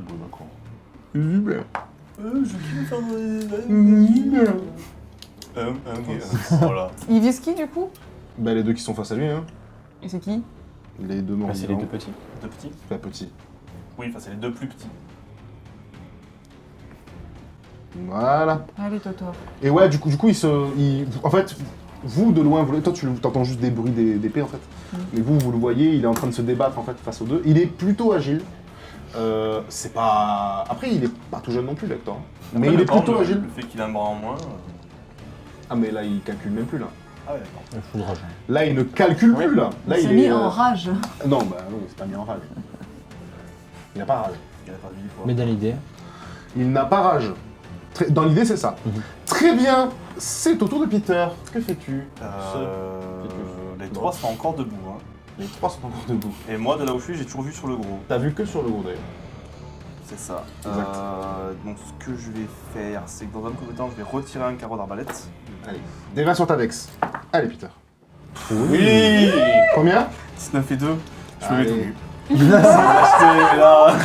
Bon d'accord. Super. Je kiffe faire Voilà. Il vise qui du coup? Bah les deux qui sont face à lui, hein. Et c'est qui? Les deux morts Ah, c'est les vivants. deux petits. Deux petits? Pas petit. Oui, enfin, c'est les deux plus petits. Voilà. Allez, Toto. Et ouais, du coup en fait, vous de loin, toi tu entends juste des bruits d'épée en fait. Mais vous le voyez, il est en train de se débattre en fait face aux deux. Il est plutôt agile. C'est pas. Après, il est pas tout jeune non plus, Hector. Mais il est plutôt agile. Le fait qu'il a un bras en moins. Ah mais là, il calcule même plus là. Ah ouais, d'accord. Le fou de rage. Là, il ne calcule plus là. Là, Il s'est mis en rage. Non, bah non, il s'est pas mis en rage. Il n'a pas rage. Il a pas de vie, quoi. Mais dans l'idée, Il n'a pas rage. Dans l'idée, c'est ça. Mhm. Très bien. C'est au tour de Peter. Que fais-tu Les trois sont encore debout. Hein. Les 3 sont encore debout. Et moi, de là où je suis, j'ai toujours vu sur le gros. T'as vu que sur le gros d'ailleurs. C'est ça. Exact. Donc, ce que je vais faire, c'est que dans un premier temps, je vais retirer un carreau d'arbalète. Allez, dégâts sur ta Dex. Allez, Peter. Oui Combien 19 et 2. Je me mets Allez. tout nu. C'est acheté là.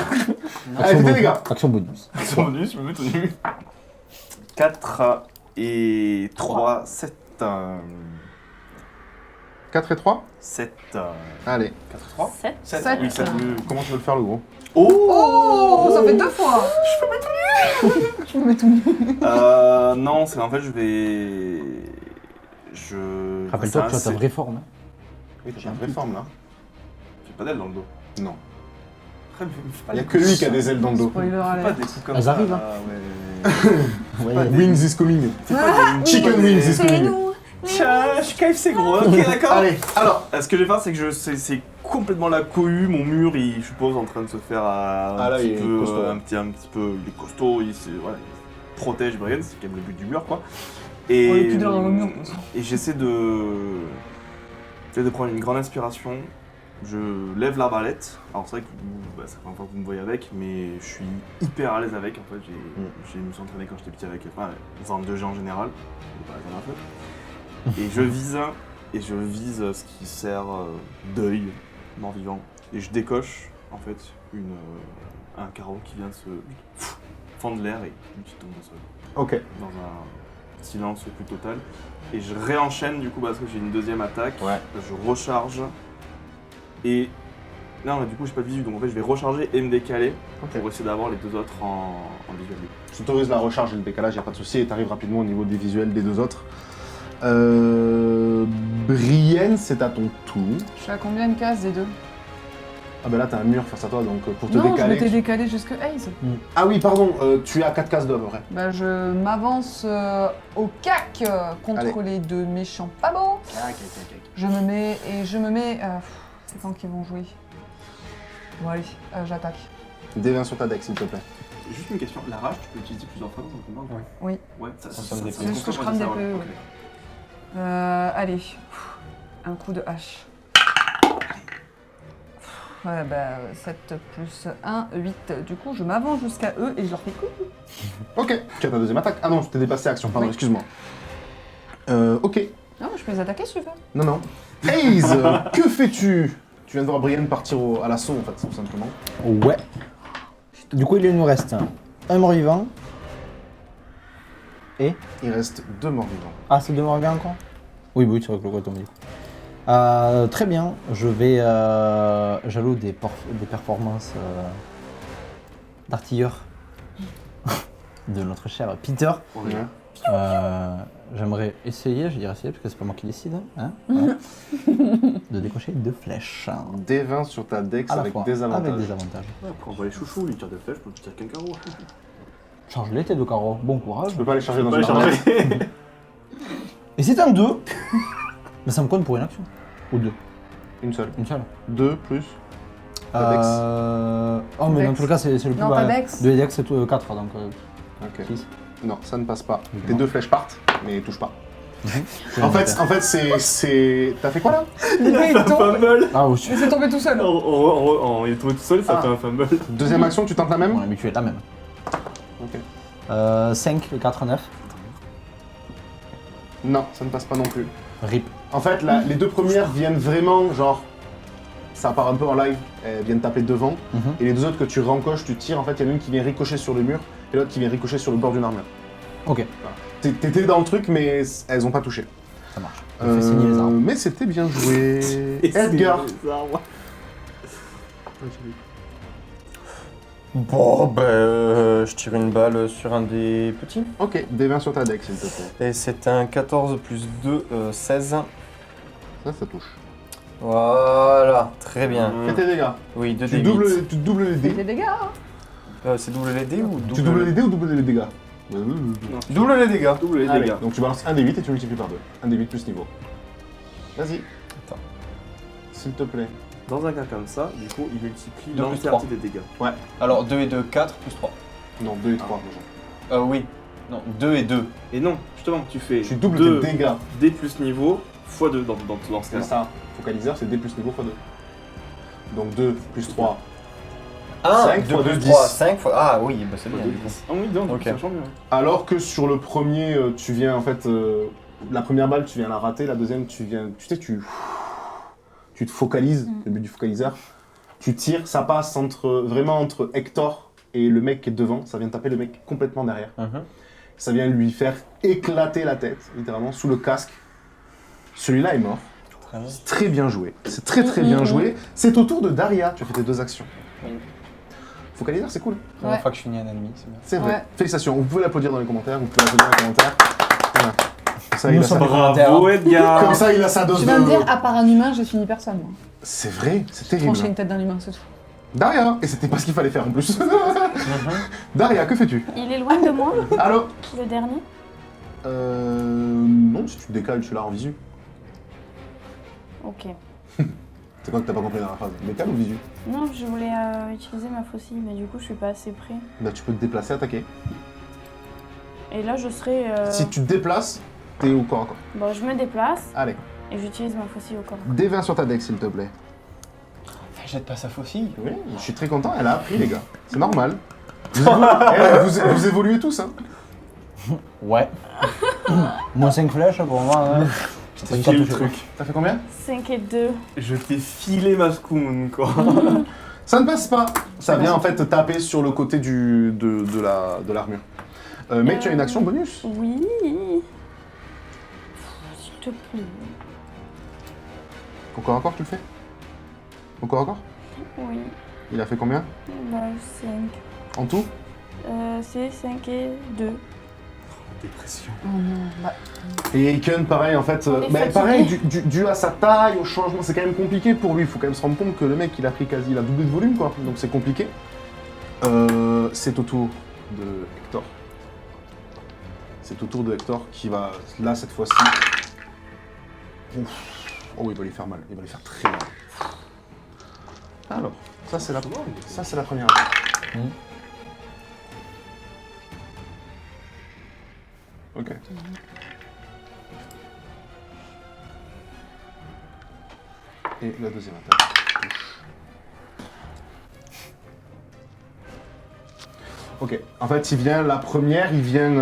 Allez, fais tes dégâts. action bonus. Action bonus, je me mets tout nu. 4 et 3, 7. 4 et 3. 7. Allez. 4 et 3 7. 7. Sept. Oui, 7. Comment tu veux le faire le gros Oh, ça fait 2 fois. Je me mets tout nu. Non, c'est en fait, je vais. Rappelle-toi que tu as ta c'est- vraie forme. Hein. Oui, t'as une vraie forme là. J'ai pas d'aile dans le dos. Non. Après, mais fais pas Il y a des que lui coups qui a ça. des ailes dans le dos. Spoiler Fais pas alert. des trucs comme Elles ça. arrivent, hein. là, ouais. Ouais, Wings is coming. Fais pas des- Chicken wings is C'est coming. nous. Tiens, je suis KFC gros, ok d'accord. Allez, alors. Ce que je vais faire, c'est que c'est complètement la cohue, mon mur, je suppose, en train de se faire un Ah, là, petit il est peu, costaud. un petit peu, il est costaud, voilà, il protège Brian, c'est quand même le but du mur, quoi. Et, On est plus dans le mur. et j'essaie de prendre une grande inspiration. Je lève l'arbalète. Alors c'est vrai que c'est la première fois que vous me voyez avec, mais je suis hyper à l'aise avec. En fait, je me suis entraîné quand j'étais petit avec les armes de jet en général. Je vais pas la faire un peu. Et je vise ce qui sert d'œil mort-vivant. Et je décoche en fait un carreau qui vient de se fendre l'air et qui tombe au sol. Ok. Dans un silence plus total. Et je réenchaîne du coup parce que j'ai une deuxième attaque. Ouais. Je recharge. Et. Non, mais du coup, j'ai pas de visu, donc en fait, je vais recharger et me décaler pour essayer d'avoir les deux autres en visuel. Je t'autorise la recharge et le décalage, y a pas de souci, et t'arrives rapidement au niveau des visuels des deux autres. Brienne, c'est à ton tour. Je suis à combien de cases des deux? Ah bah là t'as un mur face à toi, donc pour te Non, je décaler... m'étais décalé jusque Haze. Ah oui, pardon, tu es à 4 cases d'homme, vrai. Bah, je m'avance au cac contre Allez. les deux méchants pas beaux. Je me mets c'est quand qu'ils vont jouer? Bon allez, j'attaque. D20 sur ta deck, s'il te plaît. Juste une question, la rage, tu peux l'utiliser plusieurs fois dans un combat ou pas? Oui. Ouais, ça Consomme des C'est juste que je crame des peu, Ok. oui. Allez, un coup de hache. Ouais, bah 7 plus 1, 8. Du coup, je m'avance jusqu'à eux et je leur fais coucou. Ok, tu as ta deuxième attaque. Ah non, je t'ai dépassé action, pardon, Oui. excuse-moi. Ok, Non, mais je peux les attaquer si tu veux. non, non. Haze, que fais-tu? Tu viens de voir Brienne partir à l'assaut, en fait, tout simplement. Ouais. Du coup, il nous reste un mort-vivant. Et Il reste 2 morts vivants. Ah, c'est 2 morts-vivants encore? Oui, c'est vrai que le gars tombe. Très bien, je vais j'alloue des performances d'artilleur de notre cher Peter. Ouais. J'aimerais essayer, je dirais essayer parce que c'est pas moi qui décide, hein, voilà, de décocher 2 flèches. D20 sur ta dex À la avec fois, des avantages. avec des avantages. Ouais, après on voit les chouchous, ils tirent des flèches, on tire qu'un carreau. Charge-les tes 2 carreaux, bon courage. Je peux pas les charger dans Pas une les armure. charger. Et c'est un 2. Mais ça me compte pour une action. Ou 2. Une seule. Une seule. 2 plus. Ta dex. Oh mais dans Dex. tout le cas c'est le plus Non, bas. ta dex. 2 dex c'est 4 donc Ok. 6. Non, ça ne passe pas. Évidemment. Tes 2 flèches partent, mais touchent pas. En fait, c'est. T'as fait quoi là? Le gars, il tombe. Fumble. Ah oui, Il s'est tombé tout seul. Il est tombé tout seul, ça Ah. fait un fumble. Deuxième action, tu tentes la même? on est habitué la même. Ok. 5 et 4, 9. Non, ça ne passe pas non plus. RIP. En fait, les 2 premières viennent vraiment, genre. Ça part un peu en live, elles viennent taper devant. Et les 2 autres que tu rencoches, tu tires, en fait, il y en a une qui vient ricocher sur le mur et l'autre qui vient ricocher sur le bord d'une armure. Ok, T'étais dans le truc, mais elles ont pas touché. ça marche. Je fais signer les armes. Mais c'était bien joué. Edgar. Bon, je tire une balle sur un des petits. Ok, D20 sur ta deck, s'il te plaît. Et c'est un 14 plus 2, 16. Ça touche. Voilà, très bien. Fais tes dégâts. Oui, 2 Tu d doubles les C'est dés. des dégâts. Hein. C'est double les dés ou Tu doubles les dés ou doubles les dégâts? Double les dégâts. Double les Allez, dégâts. donc tu balances un D8 et tu multiplies par 2. Un D8 plus niveau. Vas-y. Attends. S'il te plaît. Dans un cas comme ça, du coup, il multiplie 2 plus l'entièreté des dégâts. Alors 2 et 2, 4 plus 3. Non, 2 et 3 déjà. Oui. Non, 2 et 2. Et non, justement, tu fais Tu doubles 2 tes dégâts. D plus niveau x 2 dans ce C'est cas-là. ça. Focaliseur, c'est D plus niveau x 2. Donc 2 plus 3. 1, 5 2 fois plus 2, 3, 10. 5 fois... Ah oui, bah c'est bien du coup. Ah oui, donc, Ok. ça change bien. Alors que sur le premier, tu viens en fait. La première balle, tu viens la rater. La deuxième, tu viens. Tu sais, tu te focalises. Le but du focaliseur. Tu tires, ça passe vraiment entre Hector et le mec qui est devant. Ça vient taper le mec complètement derrière. Ça vient lui faire éclater la tête, littéralement, sous le casque. Celui-là est mort. Très bien. C'est très bien joué. C'est très très bien joué. C'est au tour de Daria. Tu as fait tes 2 actions. Oui. Focaliseur, c'est cool. Première Ouais. fois que je finis un ennemi, c'est bien. C'est vrai. Ouais. Félicitations. Vous pouvez l'applaudir dans les commentaires. Vous pouvez l'applaudir dans les commentaires. Voilà. Comme ça, il Nous a sa... sommes- Bravo Edgar. Comme ça, il a sa dose Tu viens de de... dire, à part un humain, j'ai fini personne. Moi. C'est vrai, c'est terrible. Trancher une tête d'un humain, c'est tout. Daria, et c'était pas ce qu'il fallait faire en plus. Daria, que fais-tu? Il est loin de moi, Allô? le dernier. Non, si tu te décales, tu l'as en visu. Ok. C'est quoi que t'as pas compris dans la phrase? Décale ou visu? Non, je voulais utiliser ma faucille, mais du coup, je suis pas assez près. Bah, tu peux te déplacer, attaquer. Et là, je serai. Si tu te déplaces, t'es au corps à corps. Bon, je me déplace Allez, et j'utilise ma faucille au corps. D20 sur ta deck, s'il te plaît. Jette pas sa faucille. Oui, je suis très content, elle a appris, les gars. C'est normal. Vous évoluez tous, hein. Ouais. Moins 5 flèches pour moi. Hein. T'as filé le truc. T'as fait combien? 5 et 2. Je t'ai filé ma scoon, quoi. Ça ne passe pas. Ça vient en fait taper sur le côté de l'armure. Mec, tu as une action bonus? Oui. S'il te plaît. Au corps à corps, tu le fais? Au corps à corps? Oui. Il a fait combien? Bah, 5. En tout? C'est 5 et 2. Dépression. Oh non, bah, Et Aiken, pareil, en fait, On est fatigué. pareil, dû à sa taille, au changement, c'est quand même compliqué pour lui. Il faut quand même se rendre compte que le mec, il a pris quasi la doublée de volume, quoi. Donc c'est compliqué. C'est au tour de Hector. C'est au tour de Hector qui va, là, cette fois-ci... Ouf. Oh, il va lui faire mal. Il va lui faire très mal. Alors, ça, c'est la première attaque. Ok. Et la deuxième attaque. Ok, en fait, il vient, la première, il vient...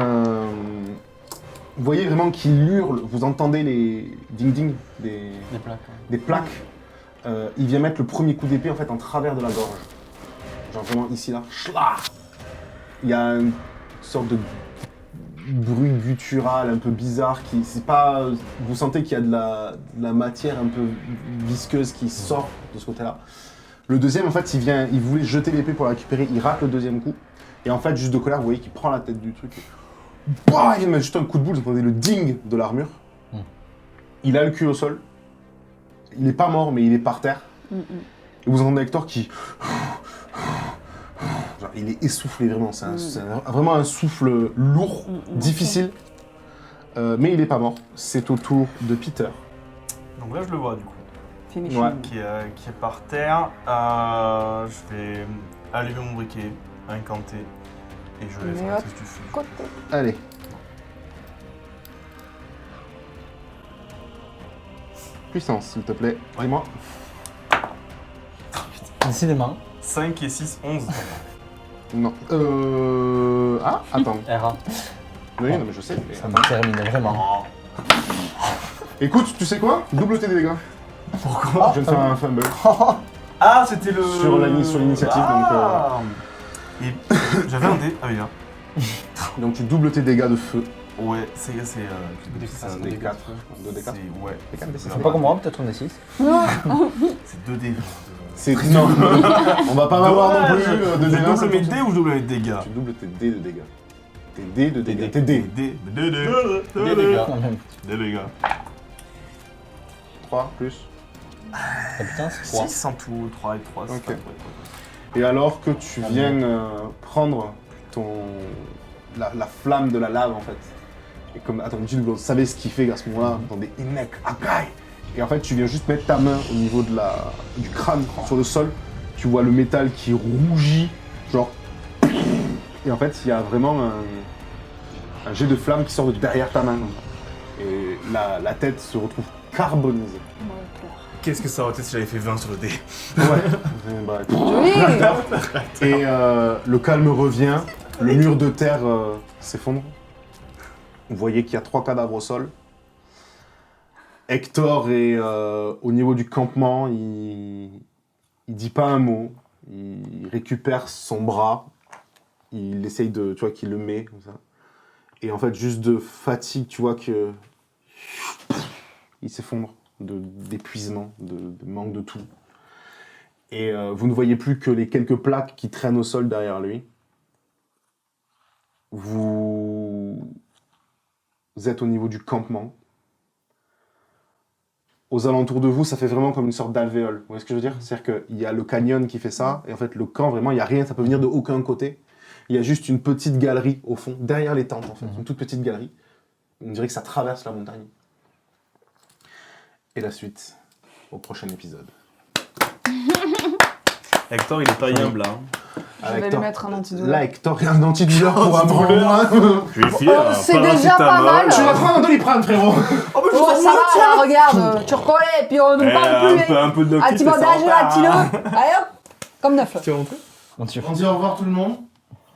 Vous voyez vraiment qu'il hurle, vous entendez les ding-ding Des plaques. Ouais. des plaques. Il vient mettre le premier coup d'épée en fait en travers de la gorge. Genre vraiment ici, là. Schla. Il y a une sorte de bruit guttural un peu bizarre qui... C'est pas... Vous sentez qu'il y a de la matière un peu visqueuse qui sort de ce côté-là. Le deuxième, en fait, il voulait jeter l'épée pour la récupérer, il rate le deuxième coup. Et en fait, juste de colère, vous voyez qu'il prend la tête du truc. Et... Bah, il vient mettre juste un coup de boule, vous entendez le ding de l'armure. Il a le cul au sol. Il est pas mort, mais il est par terre. Et vous entendez Hector qui... Genre, il est essoufflé, vraiment. C'est vraiment un souffle lourd, difficile. Mais il est pas mort. C'est au tour de Peter. Donc là, je le vois du coup. finish. Ouais. Qui est par terre. Je vais allumer mon briquet, incanter, et je vais Mais faire hop. tout ce que tu fais. Côté. Allez. Puissance, s'il te plaît. Dis-moi. Décidément. 5 et 6, 11. Non. Ah, attends. R1. Oui, non, mais je sais. Mais Ça me attends. termine vraiment. Écoute, tu sais quoi? Double tes dégâts. Pourquoi Je viens de faire un fumble. Ah, c'était le... Sur l'initiative, ah. Et j'avais un dé. Ah oui, là. Donc tu doubles tes dégâts de feu. Ouais, c'est C'est un D4. 2 D4. C'est... Ouais. D4, D6. C'est pas comme moi, peut-être on est 6. C'est 2 dés. C'est non. On va pas m'avoir non plus de Je dégâts. double ça mes fonctionne. dés ou je double mes dégâts? Tu doubles tes dés de dégâts. Tes dés de dégâts. Tes dés. Des Des dégâts. dégâts. Quand même. Des dégâts. 3 plus. Ah putain, c'est 3. 6 en tout, 3 et 3, c'est Ok. pas Et alors que tu viens prendre la flamme de la lave en fait, et comme attends, vous savez ce qu'il fait à ce moment-là, vous entendez Inek Akai, et en fait tu viens juste mettre ta main au niveau du crâne sur le sol, tu vois le métal qui rougit, genre, et en fait il y a vraiment un jet de flamme qui sort de derrière ta main, et la tête se retrouve carbonisée. Qu'est-ce que ça aurait été si j'avais fait 20 sur le dé? Ouais. Bah, écoute. Oui. Et le calme revient, le mur de terre s'effondre. Vous voyez qu'il y a 3 cadavres au sol. Hector est au niveau du campement, il dit pas un mot, il récupère son bras, il essaye de, tu vois, qu'il le met comme ça. Et en fait, juste de fatigue, tu vois que il s'effondre d'épuisement, de manque de tout. Et vous ne voyez plus que les quelques plaques qui traînent au sol derrière lui. Vous êtes au niveau du campement. Aux alentours de vous, ça fait vraiment comme une sorte d'alvéole. Vous voyez ce que je veux dire? C'est-à-dire qu'il y a le canyon qui fait ça, et en fait, le camp, vraiment, il n'y a rien, ça peut venir de aucun côté. Il y a juste une petite galerie au fond, derrière les tentes, en fait. Une toute petite galerie. On dirait que ça traverse la montagne. Et la suite, au prochain épisode. Hector, il est pas humble là. Je vais lui mettre un antidouleur. Là, Hector, il y a un antidouleur pour un moment. Je vais filer Oh, c'est déjà pas mal. Tu vas prendre un Doliprane, frérot. Oh, mais je Oh, sens ça le va, là, regarde, tu reconnais, puis on ne parle plus. un peu de Un petit bandage là, petit lot. Allez hop, comme neuf. Tu vas montrer? On dit au revoir tout le monde.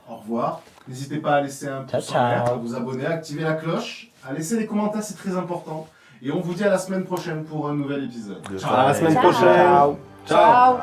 Au revoir. N'hésitez pas à laisser un pouce en l'air, à vous abonner, à activer la cloche, à laisser des commentaires, c'est très important. Et on vous dit à la semaine prochaine pour un nouvel épisode. À la semaine Ciao. prochaine. Ciao.